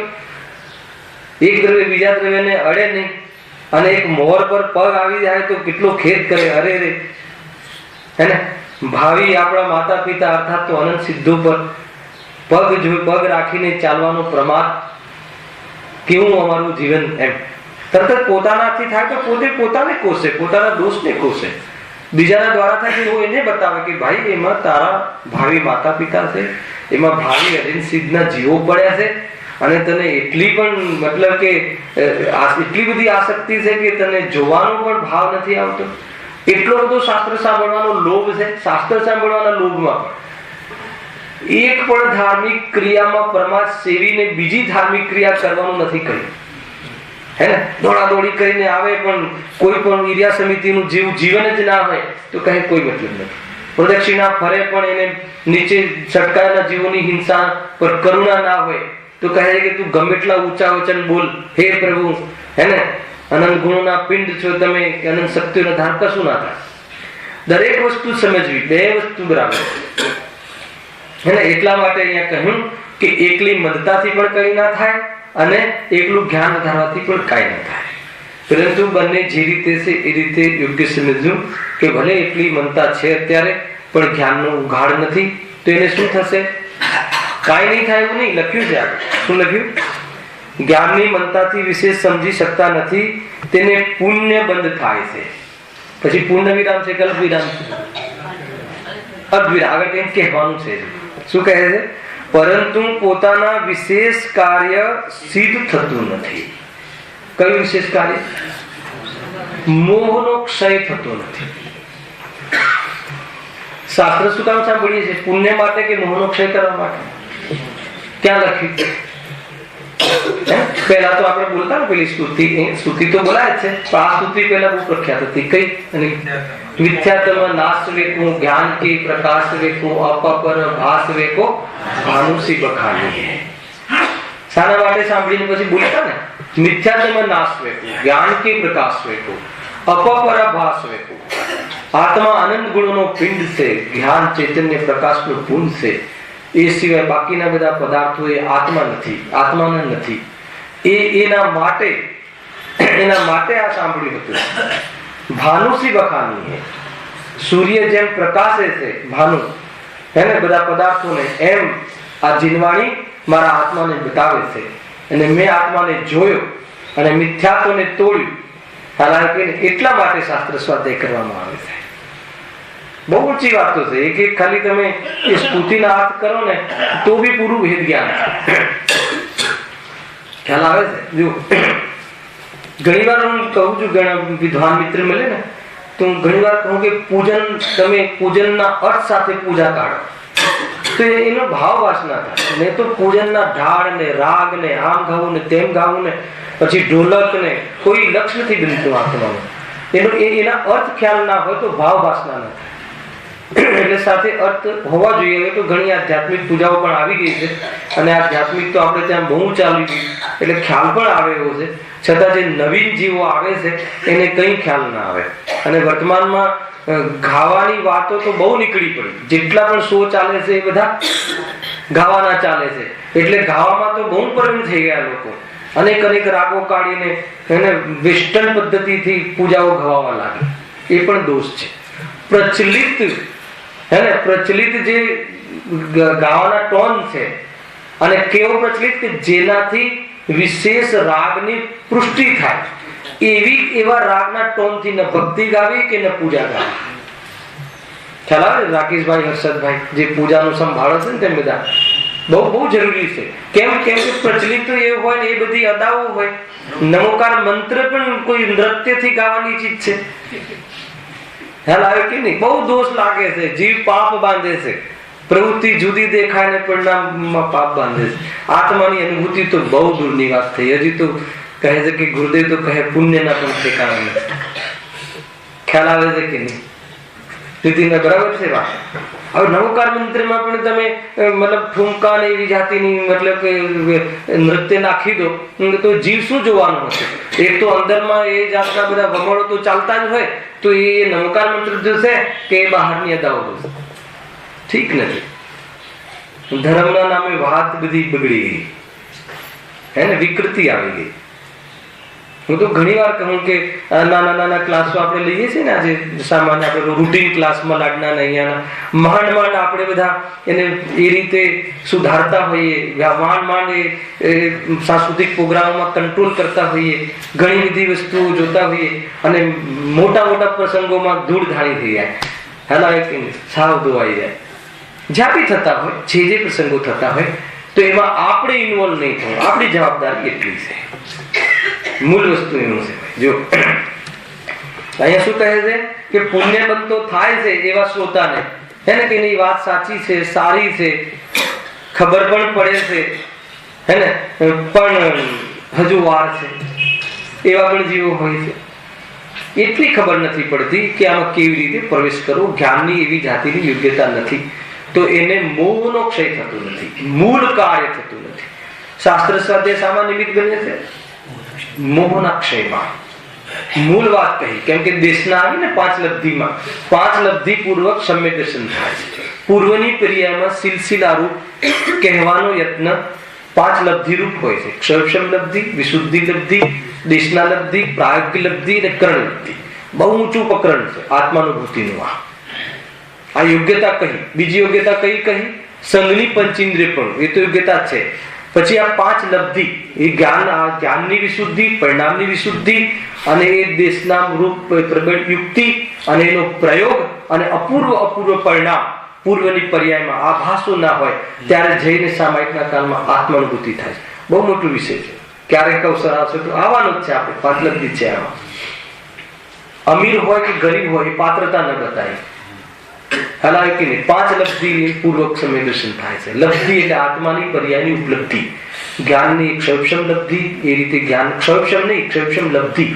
Speaker 1: એક દ્રવ્ય બીજા દ્રવ્યને અડે નહીં, અને એક મોર પર પગ આવી જાય તો કેટલો ખેદ કરે, અરે રે, હે ને? ભાવિ આપણા માતા પિતા અર્થાત તો અનંત સિદ્ધો પર પગ રાખીને ચાલવાનો પ્રમાદ, કેવું અમારું જીવન! એમ તરત પોતાનાથી થાય તો પોતે પોતાને કોસે, પોતાના દોષને કોસે. બીજાના દ્વારા થાય તો એને બતાવે કે ભાઈ એમાં તારા ભાવિ માતા પિતા છે, એમાં ભાવિ હરિન સિદ્ધના જીવો પડ્યા છે અને તને એટલી પણ મતલબ કે એટલી બધી આસક્તિ છે કે તને જોવાનો પણ ભાવ નથી આવતો. એટલો બધો શાસ્ત્ર સાંભળવાનો લોભ છે. શાસ્ત્ર સાંભળવાના લોભમાં એક પણ ધાર્મિક ક્રિયામાં પરમાર્થ સેવીને બીજી ધાર્મિક ક્રિયા કરવાનું નથી કહ્યું. હે ને, દોડાદોડી કરીને આવે પણ કોઈ પણ વીર્યા સમિતિનું જીવન જ ના હોય તો કહે કોઈ મતલબ નથી. પ્રદક્ષિણા ફરે પણ એને નીચે છટકાયેલા જીવોની હિંસા પર કરુણા ના હોય તો કહે કે તું ગમે એટલા ઊંચા વચન બોલ, હે પ્રભુ, હે ને, અનંત ગુણોના પિંડ છો તમે, અનંત શક્તિઓના ધાર, કશું ના થાય. દરેક વસ્તુ સમજવી, બે વસ્તુ બરાબર હે ને. એટલા માટે અહીંયા કહ્યું કે એકલી મદતાથી પણ કઈ ના થાય અને એકલું જ્ઞાન વધારવાથી પણ કઈ ના થાય. પરંતુ બંને જે રીતે છે એ રીતે યોગ્ય સમજવું કે ભલે એટલી મનતા છે અત્યારે પણ જ્ઞાનનો ઉઘાડ નથી તો એને શું થશે? કાંઈ નહીં થાય એવું નહીં. લખ્યું છે આગળ. શું લખ્યું? જ્ઞાનની મનતાથી વિશેષ સમજી શકતા નથી તેને પુણ્ય બંધ થાય છે. પછી પૂર્ણ વિરામ છે, કલ્પ વિરામ છે, અર્ધવિરામ. આગળ કંઈક કહેવાનું છે. શું કહે છે? પરંતુ પોતાના વિશેષ કાર્ય સિદ્ધ થતું નથી. કયું વિશેષ કાર્ય? મોહનો ક્ષય થતો નથી. શાસ્ત્ર શું કામ સાંભળીએ છીએ? પુણ્ય માટે કે મોહનો ક્ષય કરવા માટે? ક્યાં લખ્યું? પહેલા તો આપણે બોલતા ને પેલી સ્તુતિ તો બોલાય છે, પણ આ સ્તુતિ પહેલા બહુ પ્રખ્યાત હતી. કઈ? મિથ્યાત્મ નાશ વેકો, જ્ઞાન કે પ્રકાશ વેકો, અપપર ભાસ વેકો, ભાનુસી બખાની. શાના માટે સાંભળીને પછી બોલતા ને? મિથ્યાત્મ નાશ વેકો, જ્ઞાન કે પ્રકાશ વેકો, અપપર ભાસ વેકો. આત્મા આનંદ ગુણોનો પિંડ છે, જ્ઞાન ચૈતન્ય પ્રકાશનો પુંજ છે. એ સિવાય બાકીના બધા પદાર્થો એ આત્મા નથી, આત્માના નથી. એના માટે આ સાંભળ્યું હતું. ભાનુસી બખાની. સૂર્ય જેમ પ્રકાશે છે, ભાનુ હે ને, બધા પદાર્થોને, એમ આ જીનવાણી મારા આત્માને બતાવે છે. અને મેં આત્માને જોયો અને મિથ્યાત્વને તોડ્યું. હાલાકી એટલા માટે શાસ્ત્ર સ્વાધ્યાય કરવામાં આવે છે. બહુ ઊંચી વાતો છે. એક ખાલી તમે એ સ્તુતિના હાથ કરો ને તો બી પૂરું ભેદ જ્ઞાન ખ્યાલ આવે છે. જો ઘણી વાર હું કહું છું, ઘણા વિદ્વાન મિત્ર મળે ને તો હું ઘણી વાર કહું કે તમે પૂજનના અર્થ સાથે પૂજા કાઢો તો એનો ભાવ વાસના થાય. નહીં તો પૂજનના ઢાળ ને રાગ ને આમ ગાવું ને તેમ ગાવું ને પછી ઢોલક ને કોઈ લક્ષ્ય નથી બનતું આત્માનું. એના અર્થ ખ્યાલ ના હોય તો ભાવ વાસના ના થાય. એટલે સાથે અર્થ હોવા જોઈએ. હવે તો ઘણી આધ્યાત્મિક પૂજાઓ પણ આવી ગઈ છે અને આધ્યાત્મિક તો આપણે ત્યાં બહુ ચાલી ગઈ એટલે ખ્યાલ પણ આવે એવો છે. છતાં જે નવીન જીવો આવે છે એને કઈ ખ્યાલ ના આવે. અને વર્તમાનમાં ગાવાની વાતો તો બહુ નીકળી પડી. જેટલા પણ શો ચાલે છે એ બધા ગાવાના ચાલે છે. એટલે ગાવામાં તો બહુ પરવીન થઈ ગયા લોકો. અનેક રાગો કાઢીને એને વેસ્ટર્ન પદ્ધતિથી પૂજાઓ ગવાવા લાગે. એ પણ દોષ છે. પ્રચલિત હે ને, પ્રચલિત જે ગાવાના ટોન છે અને કેવો પ્રચલિત કે જેનાથી વિશેષ રાગની પુષ્ટિ થાય એવા રાગના ટોનથી ન ભક્તિ ગાવી કે ન પૂજા ગાવી. ખ્યાલ આવે? રાકેશભાઈ, હર્ષદભાઈ જે પૂજાનું સંભાળે છે ને તેમ બધા બહુ જરૂરી છે. કેમ કે પ્રચલિત એ હોય ને એ બધી અદાઓ હોય. નમોકાર મંત્ર પણ કોઈ નૃત્યથી ગાવાની ચીજ છે. ખ્યાલ આવે કે નહીં? બહુ દોષ લાગે છે. જીવ પાપ બાંધે છે. પ્રવૃત્તિ જુદી દેખાય ને પરિણામમાં પાપ બાંધે છે. આત્માની અનુભૂતિ તો બહુ દૂરની વાત થઈ. હજી તો કહે છે કે ગુરુદેવ તો કહે પુણ્યના પણ ઠેકાણા નથી. ખ્યાલ આવે છે કે નહીં? નીતિનભાઈ બરાબર છે વાત. હવે નવકાર મંત્રમાં પણ તમે મતલબ ઠુમકા ને એવી જાતિની મતલબ કે નૃત્ય નાખી દો તો જીવ શું જોવાનું હશે? એક તો અંદરમાં એ જાતના બધા વમળો તો ચાલતા જ હોય તો એ નવકાર મંત્ર જોશે કે એ બહારની અદાઓ જોશે? ઠીક નથી. ધર્મના નામે વાત બધી બગડી ગઈ હે ને, વિકૃતિ આવી ગઈ. હું તો ઘણી વાર કહું કે નાના ક્લાસો આપણે લઈએ છીએ ને, આજે સામાન્ય આપણે રૂટીન ક્લાસમાં લાગના અહીંયાના માંડ આપણે બધા એને એ રીતે સુધારતા હોઈએ, માંડ એ સાંસ્કૃતિક પ્રોગ્રામોમાં કંટ્રોલ કરતા હોઈએ, ઘણી બધી વસ્તુઓ જોતા હોઈએ અને મોટા પ્રસંગોમાં ધૂળ ધાણી થઈ જાય. હાલા સાવ ધોવાઈ જાય. જ્યાં બી થતા હોય, જે પ્રસંગો થતા હોય, તો એમાં આપણે ઇન્વોલ્વ નહીં થવું. આપણી જવાબદારી એટલી છે. મૂળ વસ્તુ એનું છે. જો અહીંયા શું કહે છે કે પુણ્ય બનતો થાય છે એવા શ્રોતાને, હે ને, કે એની વાત સાચી છે, સારી છે, ખબર પણ પડે છે, હે ને, પણ હજુ વાર છે, એવા પણ જીવો હોય છે. એટલી ખબર નથી પડતી કે આમાં કેવી રીતે પ્રવેશ કરવો, જ્ઞાનની એવી જાતિની યોગ્યતા નથી, તો એને મોહનો ક્ષય થતો નથી, મૂળ કાર્ય થતું નથી. શાસ્ત્ર સ્વાધ્યાય શામાં નિમિત્ત બને છે? મોહના ક્ષયમાં. મૂળ વાત કહી, કેમ કે દેશના આવી ને 5 લબ્ધિમાં 5 લબ્ધિ પૂર્વક સમ્યક દર્શન થાય છે. પૂર્વની પર્યાયમાં સિલસિલા રૂપ કહેવાનો યત્ન 5 લબ્ધિ રૂપ હોય છે. ક્ષરક્ષમ લબ્ધિ, વિશુદ્ધિ લબ્ધિ, દેશના લબ્ધિ, પ્રાયોગિક લબ્ધિ અને કરણ લબ્ધિ. બહુ ઊંચું પ્રકરણ છે આત્માનુભૂતિનું. આ યોગ્યતા કહી. બીજી યોગ્યતા કહી સંઘની પંચેન્દ્રિય પણ, એ તો યોગ્યતા છે. પછી આ 5 લબ્ધિ, એ જ્ઞાનની વિશુદ્ધિ, પરિણામની વિશુદ્ધિ, અને એ દેશના રૂપ પ્રબળ યુક્તિ, અને એનો પ્રયોગ, અને અપૂર્વ પરિણામ. પૂર્વની પર્યાયમાં આભાસો ના હોય ત્યારે જઈને સામાયિકના કાળમાં આત્માનુભૂતિ થાય છે. બહુ મોટું વિષય છે. ક્યારેક અવસર આવશે તો આવવાનું જ છે. આપણે 5 લબ્ધિ છે. આમાં અમીર હોય કે ગરીબ હોય એ પાત્રતા ન બતાવી. હાલાય કે નહીં, 5 લબ્ધિ પૂર્વક સમય દર્શન થાય છે. લબ્ધિ એટલે આત્માની પર્યાયની ઉપલબ્ધિ. જ્ઞાનની ક્ષયક્ષમ લબ્ધિ, એ રીતે જ્ઞાન ક્ષયક્ષમ નહીં, ક્ષયક્ષમ લબ્ધિ.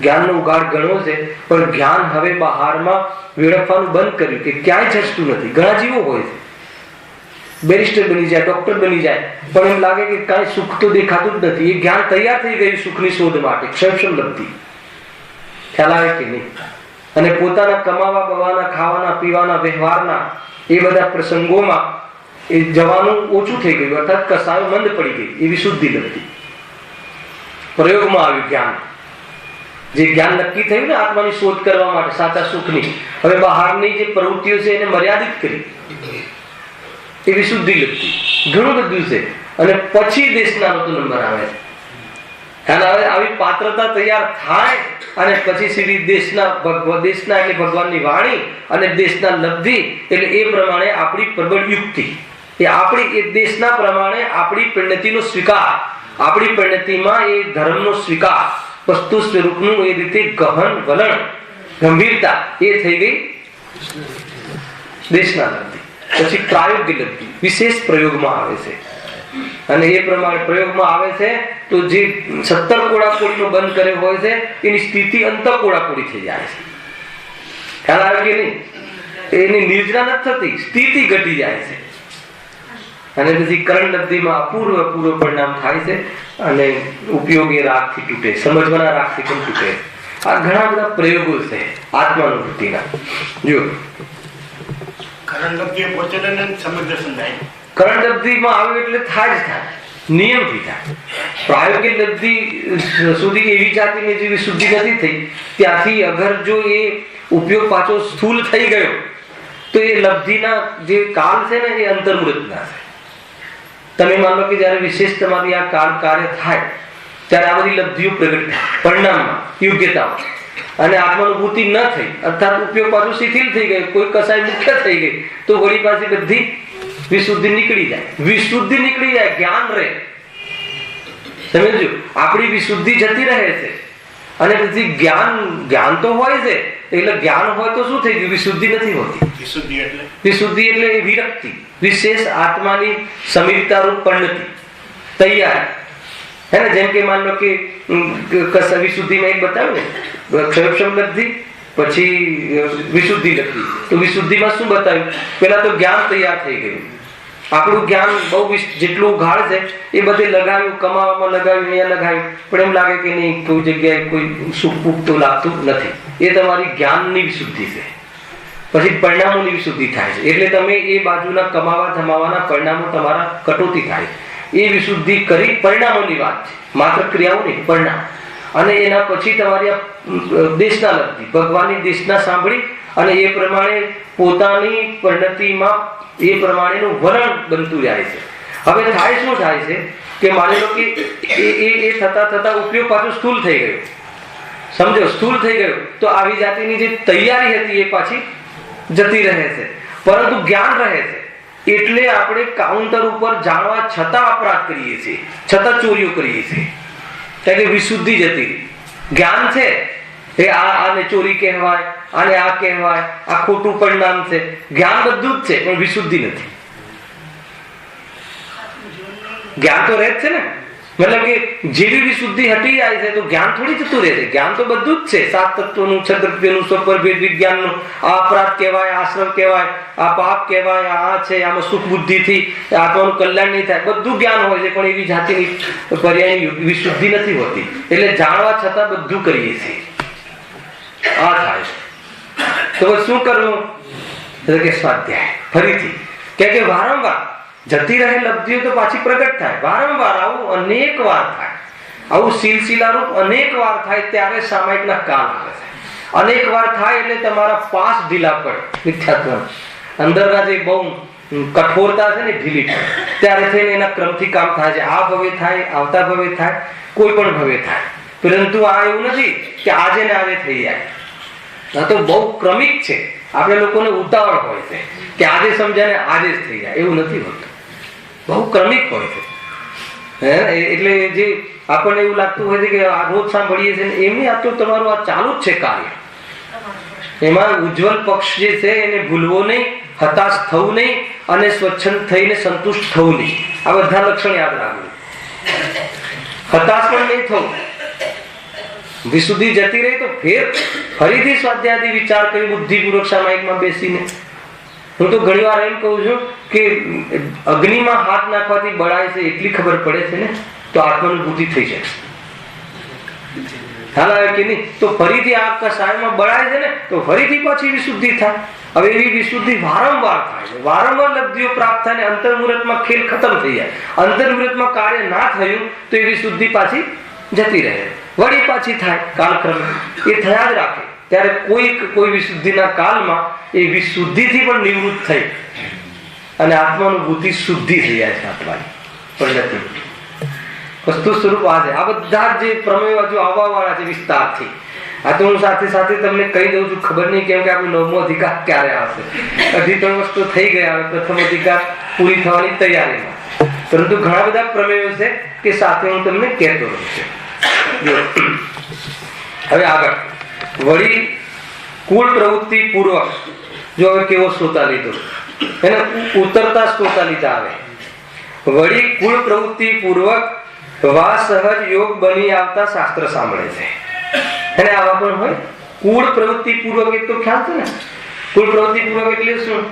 Speaker 1: જ્ઞાનનો ઉગાડ ગણો છે, પણ જ્ઞાન હવે બહારમાં વેડફવાનું બંધ કર્યું કે ક્યાંય જસતું નથી. ઘણા જીવો હોય છે, બેરિસ્ટર બની જાય, ડોક્ટર બની જાય, પણ એમ લાગે કે કાંઈ સુખ તો દેખાતું જ નથી. એ જ્ઞાન તૈયાર થઈ ગયું સુખની શોધ માટે. ક્ષયક્ષમ લબ્ધિ. ખ્યાલ આવે કે નહીં? અને પોતાના કમાવા બવાના, ખાવાના પીવાના, વ્યવહારના એ બધા પ્રસંગોમાં એ જવાનું ઓછું થઈ ગયું, અર્થાત કસાયો મંદ પડી ગઈ. એ વિશુદ્ધિ લબ્ધિ. પ્રયોગમાં આવ્યું જ્ઞાન. જે જ્ઞાન નક્કી થયું ને આત્માની શોધ કરવા માટે, સાચા સુખની, હવે બહારની જે પ્રવૃત્તિઓ છે એને મર્યાદિત કરી. એ વિશુદ્ધિ લબ્ધિ. ઘણું બધું છે. અને પછી દેશનાનો તો નંબર આવે છે. આવી પાત્રતા તૈયાર થાય અને પછી સીધી દેશના એટલે ભગવાનની વાણી, અને દેશના લબ્ધિ એટલે એ પ્રમાણે આપણી પ્રબળ યુક્તિ, એ આપણી એ દેશના પ્રમાણે આપણી પરિણતિનો સ્વીકાર, આપણી પરિણતિમાં એ ધર્મનો સ્વીકાર, વસ્તુ સ્વરૂપનું એ રીતે ગહન વલણ, ગંભીરતા એ થઈ ગઈ દેશના લબ્ધિ. પછી પ્રાયોગિક લબ્ધિ વિશેષ પ્રયોગમાં આવે છે. અને એ પ્રમાણે પ્રયોગમાં આવે છે તો જે 17 કોડાકોડીનો બંધ કર્યો હોય છે એની સ્થિતિ અંત કોડાકોડી થઈ જાય છે. ખ્યાલ આવે કે નહીં? એની નિર્જરા નથી થતી, સ્થિતિ ઘટી જાય છે. અને પછી કરણ લબ્ધિમાં અપૂર્વ પરિણામ થાય છે. અને ઉપયોગ એ રાગથી તૂટે, સમજવાના રાગથી પણ તૂટે. આ ઘણા બધા પ્રયોગો છે આત્માનુભૂતિના. જો
Speaker 2: કરણ લબ્ધિ પહોંચે ને સમજ દર્શન થાય.
Speaker 1: કરણ લબ્ધિમાં આવ્યું એટલે થાય જ થાય, નિયમથી થાય. પ્રાયોગિક લબ્ધિ સુધી એવી જાતિની જે વિશુદ્ધિ નથી થઈ, ત્યાંથી અગર જો એ ઉપયોગ પાછો સ્થૂલ થઈ ગયો તો એ લબ્ધિના જે કાળ છે ને એ અંતર્મૃતના છે. તમે માનો કે જયારે વિશેષ તમારી આ કાર્ય થાય ત્યારે આ બધી લબ્ધિઓ પ્રગટ થાય પરિણામમાં, યોગ્યતાઓ, અને આત્માનુભૂતિ ન થઈ, અર્થાત ઉપયોગ પાછો શિથિલ થઈ ગયો, કોઈ કસાય મુખ્ય થઈ ગઈ, તો વળી પાછી બધી વિશુદ્ધિ નીકળી જાય. વિશુદ્ધિ નીકળી જાય, જ્ઞાન રહે. સમજો, આપણી વિશુદ્ધિ જતી રહે છે. અને પછી જ્ઞાન તો હોય છે, એટલે જ્ઞાન હોય તો શું થઈ ગયું? વિશુદ્ધિ નથી હોતી. વિશુદ્ધિ એટલે એ વિરક્તિ, વિશેષ આત્માની સમીપતા રૂપ પરિણતિ તૈયાર. હે ને? જેમ કે માન લો કે વિશુદ્ધિમાં એક બતાવ્યું ને, ક્ષયક્ષમ લબ્ધિ, પછી વિશુદ્ધિ લબ્ધિ. તો વિશુદ્ધિમાં શું બતાવ્યું? પેલા તો જ્ઞાન તૈયાર થઈ ગયું. આપણું જ્ઞાન બહુ જેટલું ગાઢ છે એ બધે લગાવ્યું, કમાવામાં લગાવ્યું, અહીંયા લગાવ્યું, પણ એમ લાગે કે નહીં, કોઈ જગ્યાએ કોઈ સુખ પુખ તો લાગતું નથી. એ તમારી જ્ઞાનની વિશુદ્ધિ છે. પછી પરિણામોની વિશુદ્ધિ થાય છે, એટલે તમે એ બાજુના કમાવા ધમાવાના પરિણામો તમારા કટોતી થાય. એ વિશુદ્ધિ કરી પરિણામોની વાત છે, માત્ર ક્રિયાઓ નહીં, પરિણામ. અને એના પછી તમારી દેશના લબ્ધિ, ભગવાનની દેશના સાંભળી અને એ પ્રમાણે પોતાની પરિણતિમાં એ પ્રમાણેનું વલણ બનતું જાય છે. હવે થાય શું થાય છે કે માની લો કે એ થતા ઉપયોગ પાછો સ્થૂલ થઈ ગયો. સમજો, સ્થૂલ થઈ ગયો તો આવી જાતિની જે તૈયારી હતી એ પાછી જતી રહે છે, પરંતુ જ્ઞાન રહે છે. એટલે આપણે કાઉન્ટર ઉપર જાણવા છતાં અપરાધ કરીએ છીએ, છતાં ચોરીઓ કરીએ છીએ, કારણ કે વિશુદ્ધિ જતી રહી. જ્ઞાન છે એ આને ચોરી કહેવાય, આને આ કહેવાય, આ ખોટું પરિણામ છે. જ્ઞાન બધું જ છે પણ વિશુદ્ધિ નથી. જ્ઞાન તો રહે જ છે ને, મતલબ કે જેવી વિશુદ્ધિ હટી જાય છે તો જ્ઞાન થોડી જતું રહે છે. જ્ઞાન તો બધું જ છે, 7 તત્વોનું, છદ્રવ્યનું, સ્વપરભેદ વિજ્ઞાનનું. આ અપરાધ કહેવાય, આશ્રમ કહેવાય, આ પાપ કહેવાય, આ છે, આમાં સુખ બુદ્ધિથી આત્માનું કલ્યાણ નહીં થાય, બધું જ્ઞાન હોય છે પણ એવી જાતિની પર્યાયની વિશુદ્ધિ નથી હોતી. એટલે જાણવા છતાં બધું કરીએ છીએ. આ થાય તો શું કરવું? એટલે કે સ્વાધ્યાય ફરીથી, કે વારંવાર જતી રહે લબ્ધિઓ તો પાછી પ્રગટ થાય. વારંવાર આવું અનેક વાર થાય, આવું સિલસિલારૂપ અનેક વાર થાય ત્યારે સામાયિકના કાલ આવે છે. અનેક વાર થાય એટલે તમારા પાસ ઢીલા પડે. મિથ્યાત્વ અંદરના જે બહુ કઠોરતા છે ને ઢીલી પડે, ત્યારે થઈને એના ક્રમથી કામ થાય છે. આ ભવે થાય, આવતા ભવે થાય, કોઈ પણ ભવે થાય. પરંતુ આ એવું નથી કે આજે ને આજે થઈ જાય. આ તો બહુ ક્રમિક છે. આપણે લોકોને ઉતાવળ હોય છે કે આજે સમજાય ને આજે જ થઈ જાય, એવું નથી હોતું. બહુ ક્રમિક હોય છે. એટલે જે આપણને એવું લાગતું હોય છે કે આ રોજ સાંભળીએ છીએ એમની, આ તો તમારું આ ચાલુ જ છે કાર્ય. એમાં ઉજ્જવલ પક્ષ જે છે એને ભૂલવો નહીં, હતાશ થવું નહીં અને સ્વચ્છંદ થઈને સંતુષ્ટ થવું નહીં. આ બધા લક્ષણ યાદ રાખવું. હતાશ પણ નહીં થવું. વિશુદ્ધિ જતી રહી તો ફરીથી સ્વાધ્યાયથી વિચાર કરી બુદ્ધિપૂર્વક સામાયિકમાં બેસીને. હું તો ઘણી વાર એમ કહું છું કે અગ્નિમાં હાથ નાખવાથી બળાય છે એટલી ખબર પડે છે ને તો આત્માનુભૂતિ થઈ જાય. ખ્યાલ આવે કે નહીં? તો ફરીથી આ કસાયમાં બળાય છે ને તો ફરીથી પાછી વિશુદ્ધિ થાય. હવે એવી વિશુદ્ધિ વારંવાર થાય છે, વારંવાર લબ્ધિઓ પ્રાપ્ત થાય ને અંતર્મુહૂર્તમાં ખેલ ખતમ થઈ જાય. અંતર્મુહૂર્તમાં કાર્ય ના થયું તો એ વિશુદ્ધિ પાછી જતી રહે, વળી પાછી થાય કાલક્રમે. એ થયા જ રાખે. ત્યારે કોઈ વિશુદ્ધિના કાલમાં એ વિશુદ્ધિથી પણ નિવૃત્ત થઈ અને આત્માનુભૂતિ શુદ્ધિ થઈ જાય છે. આત્માની પ્રગતિ વસ્તુ સ્વરૂપ આ છે. આ બધા જે પ્રમેયો હજુ આવવા વાળા છે વિસ્તારથી. આ તો હું સાથે સાથે તમને કહી દઉં છું, ખબર નહીં કેમ કે આપણો 9મો અધિકાર ક્યારે આવશે. 2-3 વસ્તુ થઈ ગયા, પ્રથમ અધિકાર પૂરી થવાની તૈયારીમાં. પરંતુ ઘણા બધા પ્રમેયો છે કે સાથે હું તમને કહેતો રહું છું. હવે આગળ વળી કુળ પ્રવૃત્તિ પૂર્વક, જો હવે કેવો શ્રોતા લીધો એને ઉતરતા શ્રોતા લીધા. આવે વળી કુળ પ્રવૃત્તિ પૂર્વક વા સહજ યોગ બની આવતા શાસ્ત્ર સાંભળે છે. એને આવા પણ હોય કુળ પ્રવૃત્તિ પૂર્વક. એક તો ખ્યાલ છે ને કુળ પ્રવૃત્તિ પૂર્વક એટલે શું?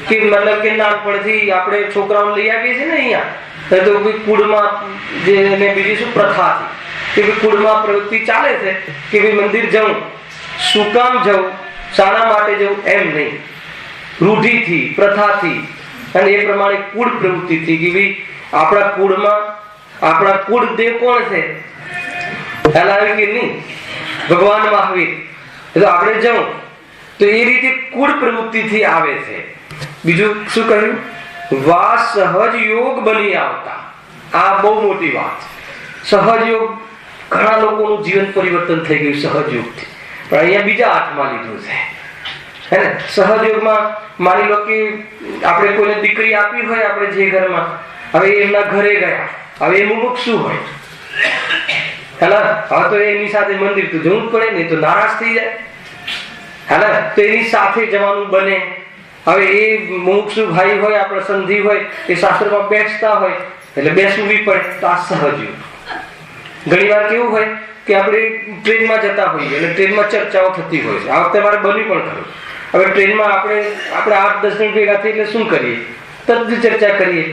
Speaker 1: કે મતલબ કે નાનપણથી આપણે છોકરાઓને લઈ આવીએ છીએ ને અહીંયા તો કુળમાં જે બીજી શું પ્રથાથી કે કુળમાં પ્રવૃત્તિ ચાલે છે કે ભાઈ મંદિર જવું, શું કામ જવું, શાના માટે જવું એમ નહીં, રૂઢિથી પ્રથાથી અને એ પ્રમાણે કુળ પ્રવૃત્તિથી કે ભાઈ આપણા કુળમાં આપણા કુળ દેવ કોણ છે? ખ્યાલ આવે કે નહીં? ભગવાન મહાવીર. તો આપણે જવું તો એ રીતે કુળ પ્રવૃત્તિથી આવે છે. બીજું શું કહ્યું? વા સહજ યોગ બની આવતા. આ બહુ મોટી વાત છે. સહજ યોગ, ઘણા લોકોનું જીવન પરિવર્તન થઈ ગયું સહજ યોગથી, પણ અહીંયા બીજા હાથમાં લીધું છે. હે ને? સહજ યોગમાં માની લો કે આપણે કોઈને દીકરી આપી હોય આપણે જે ઘરમાં, હવે એમના ઘરે ગયા, હવે એ મુમુક્ષુ હોય, હવે તો એની સાથે મંદિર તો જવું જ પડે, નહીં તો નારાજ થઈ જાય. તો એની સાથે જવાનું બને. હવે એ મુમુક્ષુ ભાઈ હોય, આપણા સંધિ હોય, એ શાસ્ત્રમાં બેસતા હોય એટલે બેસવું પડે. તો આ સહજ યોગ. ઘણી વાર કેવું હોય કે આપણે ટ્રેનમાં જતા હોઈએ એટલે ટ્રેનમાં ચર્ચાઓ થતી હોય છે. આ વખતે મારે બની પણ ખરું. હવે ટ્રેનમાં આપણે 8-10 મિનિટ ભેગા થઈ એટલે શું કરીએ? તદ્દ ચર્ચા કરીએ.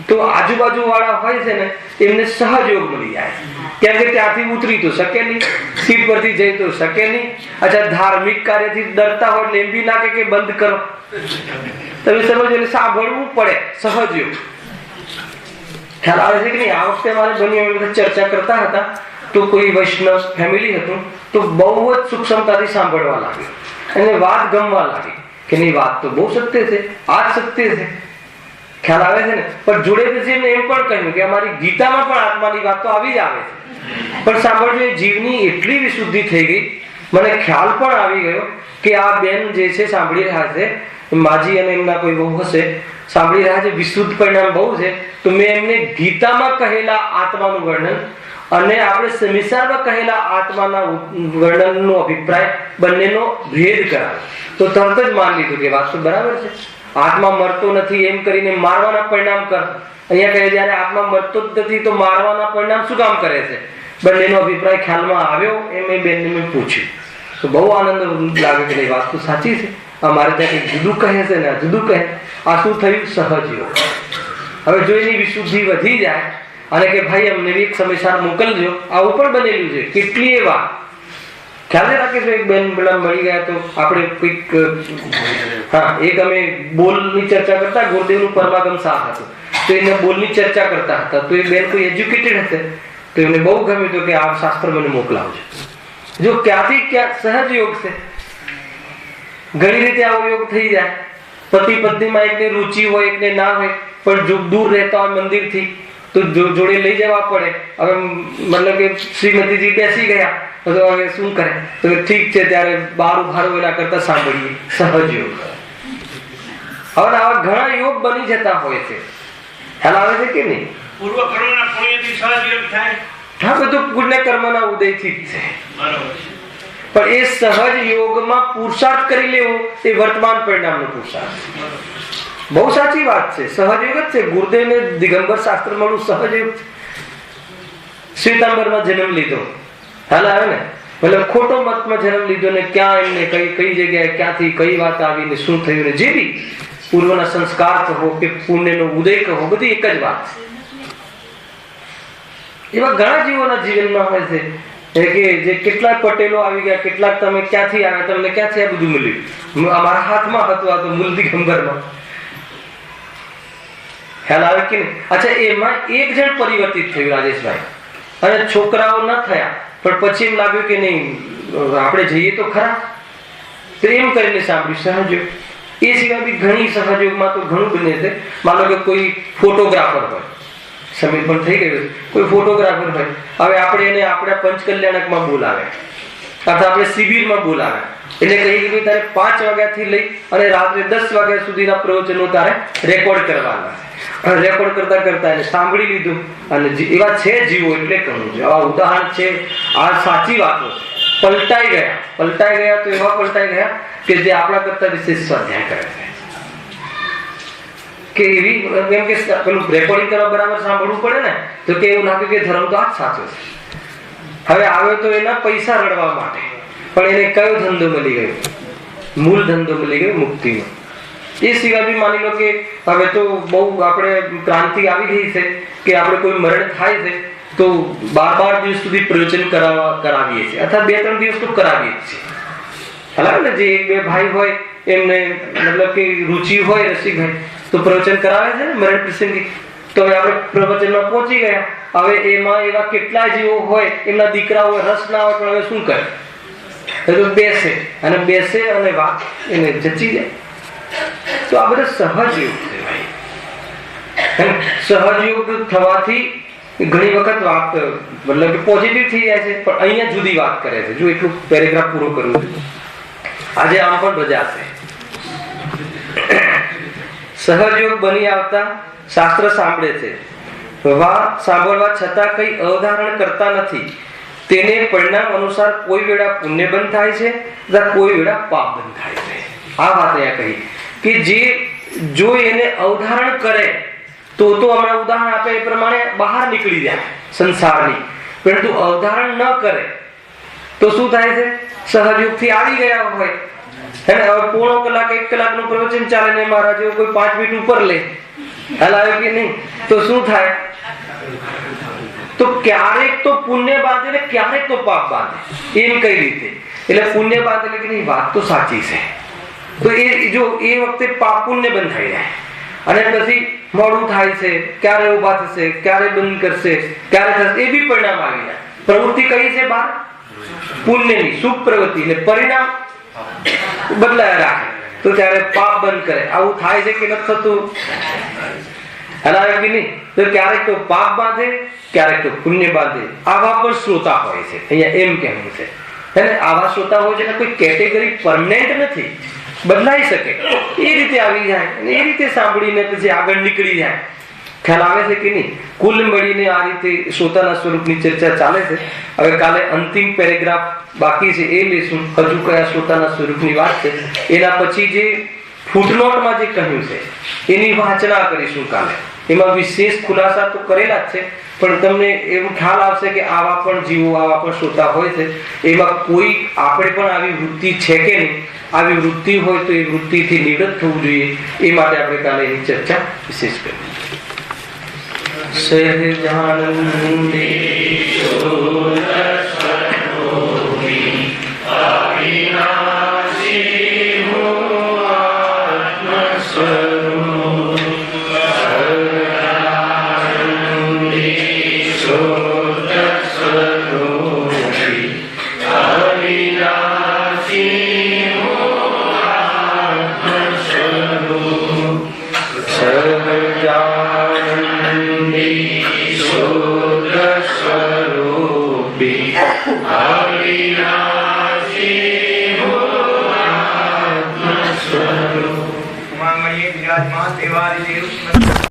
Speaker 1: તો આજુબાજુ વાળા હોય છે ને એમને સહયોગ મળી જાય, કેમ કે ત્યાંથી ઉતરી તો શકે નહીં, સીટ પરથી જઈ તો શકે નહીં. અચ્છા, ધાર્મિક કાર્યથી ડરતા હોય એટલે એમ બી ના કે બંધ કરો. તમે સમજો એટલે સાંભળવું પડે. સહયોગ ખ્યાલ આવે છે કે નહીં? આ વખતે મારે બની ચર્ચા કરતા હતા તો કોઈ વૈષ્ણવ ફેમિલી હતું તો બહુ જ સૂક્ષ્મતાથી સાંભળવા લાગ્યું. એને વાત ગમવા લાગી કે નહીં, વાત તો બહુ સત્ય છે, આ જ સત્ય છે. ખ્યાલ આવે છે ને? પણ જોડે પછી એમને એમ પણ કહ્યું કે અમારી ગીતામાં પણ આત્માની વાત તો આવી જ આવે છે, પણ સાંભળજો એ જીવની એટલી વિશુદ્ધિ થઈ ગઈ, મને ખ્યાલ પણ આવી ગયો કે આ બેન જે છે સાંભળી રહ્યા છે, માજી અને એમના કોઈ બહુ હશે, સાંભળી રહ્યા છે, વિશુદ્ધ પરિણામ બહુ છે, તો મેં એમને ગીતામાં કહેલા આત્માનું વર્ણન અને આપણે સંસારમાં કહેલા આત્માના વર્ણનનો અભિપ્રાય બંનેનો ભેદ કરાવ્યો. તો તરત જ માની લીધું કે વાત તો બરાબર છે, આત્મા મરતો નથી એમ કરીને મારવાના પરિણામ કર. અહીંયા કહે જયારે આત્મા મરતો જ નથી તો મારવાના પરિણામ શું કામ કરે છે? બંનેનો અભિપ્રાય ખ્યાલમાં આવ્યો એમ એ બેનને મેં પૂછ્યું તો બહુ આનંદ લાગે કે વાત તો સાચી છે, અમારે ત્યાં કંઈક જુદું કહે છે ને જુદું કહે. આ શું થયું? સહજ યોગ. હવે જો એની વિશુદ્ધિ વધી જાય અને કે ભાઈ અમને બી એક સમાચાર મોકલજો, આવું પણ બનેલું છે કેટલી એ વાત. ખ્યાલ રાખે છે, એક બેન પેલા મળી ગયા તો આપણે કોઈક એક અમે બોલની ચર્ચા કરતા, ગુરુદેવનું પરમાગમ સાથ હતું તો એને બોલની ચર્ચા કરતા હતા. તો એ બેન કોઈ એજ્યુકેટેડ હશે તો એમને બહુ ગમ્યું હતું કે આ શાસ્ત્ર મને મોકલાવજો. જો ક્યાંથી ક્યાં સહજ યોગ છે. ઘણી રીતે આવો યોગ થઈ જાય. પતિ પત્નીમાં એકને રુચિ હોય એકને ના હોય, પણ જો દૂર રહેતા હોય મંદિરથી તો જોડે લઈ જવા પડે. હવે મતલબ કે શ્રીમતીજી બેસી ગયા તો હવે શું કરે? તો ઠીક છે ત્યારે બાર ઉભારો એના કરતા સાંભળીએ. સહજ યોગ. હવે આવા ઘણા યોગ બની જતા હોય છે. ખ્યાલ આવે છે કે નહીં?
Speaker 2: પૂર્વ કર્મના પુણ્યથી સહજ યોગ થાય.
Speaker 1: હા, બધું પુણ્ય કર્મના ઉદયથી જ છે.
Speaker 2: બરાબર.
Speaker 1: પણ એ સહજ યોગમાં પુરુષાર્થ કરી લેવો એ વર્તમાન પરિણામનો પુરુષાર્થ. બહુ સાચી વાત છે, સહજ યોગ જ છે. ગુરુદેવને દિગંબર શાસ્ત્ર મળું સહજ યોગ છે. શ્વેતાંબરમાં જન્મ લીધો, હાલ આવે ને, મતલબ ખોટો મતમાં જન્મ લીધો ને ક્યાં એમને કઈ જગ્યાએ ક્યાંથી કઈ વાત આવી ને શું થયું ને જે બી પૂર્વના સંસ્કાર કહો કે પુણ્યનો ઉદય કહો, બધી એક જ વાત છે. એવા ઘણા જીવોના જીવનમાં હોય છે કે જે કેટલાક પટેલો આવી ગયા, કેટલાક તમે ક્યાંથી આવ્યા, તમને ક્યાંથી આ બધું મળ્યું? અમારા હાથમાં હતું આ તો મૂળ દિગંબરમાં. ખ્યાલ આવે કે નહીં? અચ્છા, એમાં એક જણ પરિવર્તિત થયું રાજેશભાઈ, અને છોકરાઓ ન થયા, પણ પછી એમ લાગ્યું કે નહીં આપણે જઈએ તો ખરા, તો એમ કરીને સાંભળ્યું સહયોગ. એ સિવાય બી ઘણી સહયોગમાં તો ઘણું બને છે. માનો કે કોઈ ફોટોગ્રાફર હોય, સમય પણ થઈ ગયો, કોઈ ફોટોગ્રાફર હોય, હવે આપણે એને આપણા પંચકલ્યાણકમાં બોલાવે અથવા આપણે શિબિરમાં બોલાવે, એટલે કહી કે તારે 5 વાગ્યાથી લઈ અને રાત્રે 10 વાગ્યા સુધીના પ્રવચનો તારે રેકોર્ડ કરવાના. રેકોર્ડ કરતા કરતા એને સાંભળી લીધું. અને એવા છે જીવો, એટલે કહું છું આવા ઉદાહરણ છે. આ સાચી વાતો પલટાઈ ગયા તો એવા પલટાઈ ગયા કે જે આપણા કરતા વિશેષ સ્વાધ્યાય કરે છે. કે એવી એમ કે પેલું રેકોર્ડિંગ કરવા બરાબર સાંભળવું પડે ને, તો કે એવું લાગે કે ધર્મ તો આ જ સાચો છે. હવે આવ્યો તો એના પૈસા રડવા માટે, પણ એને કયો ધંધો મળી ગયો? મૂળ ધંધો મળી ગયો મુક્તિનો. એ સિવાય બી માની લો કે હવે તો બહુ આપણે ક્રાંતિ આવી ગઈ છે કે આપણે કોઈ મરણ થાય છે તો 12 દિવસ સુધી પ્રવચન કરાવીએ છીએ, અથવા 2-3 દિવસ તો કરાવીએ જ છીએ. ખ્યાલ ને, જે 1-2 ભાઈ હોય એમને મતલબ કે રુચિ હોય રસિકભાઈ તો પ્રવચન કરાવે છે ને મરણ પ્રસંગી. તો હવે આપણે પ્રવચનમાં પહોંચી ગયા. હવે એમાં એવા કેટલા જીવો હોય, એમના દીકરાઓ રસ ના હોય, પણ હવે શું કરે? તો બેસે અને વાત એને જચી જાય. તો આ બધા સહજ યોગ છે ભાઈ. સહજ યોગ થવાથી ઘણી વખત વાત મતલબ કે પોઝિટિવ થઈ જાય છે, પણ અહીંયા જુદી વાત કરે છે. જો એટલું પેરેગ્રાફ પૂરો કરું છું, આજે આમ પણ રજા છે. સહયોગ બની આવતા શાસ્ત્ર સાંભળે છે, સાંભળવા છતાં કઈ અવધારણ કરતા નથી. તેને પરિણામ અનુસાર કોઈ વેળા પુણ્ય બંધ થાય છે, કોઈ વેળા પાપ બંધ થાય છે. આ વાત અહીંયા કહી કે જે જો એને અવધારણ કરે તો હમણાં ઉદાહરણ આપે એ પ્રમાણે બહાર નીકળી જાય સંસારની, પરંતુ અવધારણ ન કરે તો શું થાય છે? સહયોગથી આવી ગયા હોય, પોણો કલાક 1 કલાકનું પ્રવચન ચાલે ને મારા જેવો કોઈ 5 મિનિટ ઉપર લે, હલાવે કે નહીં, તો શું થાય? તો ક્યારેક તો પુણ્ય બાંધે ને ક્યારેક તો પાપ બાંધે. એમ કઈ રીતે? એટલે પુણ્ય બાંધે એટલે કે વાત તો સાચી છે, તો એ જો એ વખતે પાપ પુણ્ય બંધ થઈ જાય, અને પછી મોડું થાય છે, ક્યારે ઉભા થશે, ક્યારે બંધ કરશે, ક્યારે થશે, એ બી પરિણામ આવી જાય. પ્રવૃત્તિ કઈ છે બહાર? પુણ્યની શુભ પ્રવૃત્તિ, એટલે પરિણામ બદલાયા રાખે, તો ત્યારે પાપ બંધ કરે. આવું થાય છે કે નથી થતું? હલાવે કે નહીં? તો ક્યારેક તો પાપ બાંધે, ક્યારેક તો પુણ્ય બાંધે. આવા પણ શ્રોતા હોય છે, અહીંયા એમ કહેવું છે. આવા શ્રોતા હોય છે, કોઈ કેટેગરી પરમનન્ટ નથી. બદલાઈ શકે એ રીતે આવી જાય અને એ રીતે સાંભળીને પછી આગળ નીકળી જાય. ખ્યાલ આવે છે કે નહીં? કુલ મળીને આ રીતે શ્રોતાના સ્વરૂપની ચર્ચા ચાલે છે. હવે કાલે અંતિમ પેરેગ્રાફ બાકી છે એ લઈશું. હજુ કયા શ્રોતાના સ્વરૂપની વાત છે એના પછી જે ફૂટનોટમાં જે કહ્યું છે એની વાંચના કરીશું કાલે. એમાં વિશેષ ખુલાસા તો કરેલા જ છે, પણ તમને એવું ખ્યાલ આવશે કે આવા પણ જીવો, આવા પણ શ્રોતા હોય છે. એમાં કોઈ આપણે પણ આવી વૃત્તિ છે કે નહીં, આવી વૃત્તિ હોય તો એ વૃત્તિથી નિવૃત્ત થવું જોઈએ. એ માટે આપણે કાલે એની ચર્ચા વિશેષ કરીશું. સહજાનંદે
Speaker 2: વિરાજમાન દેવારી દેવ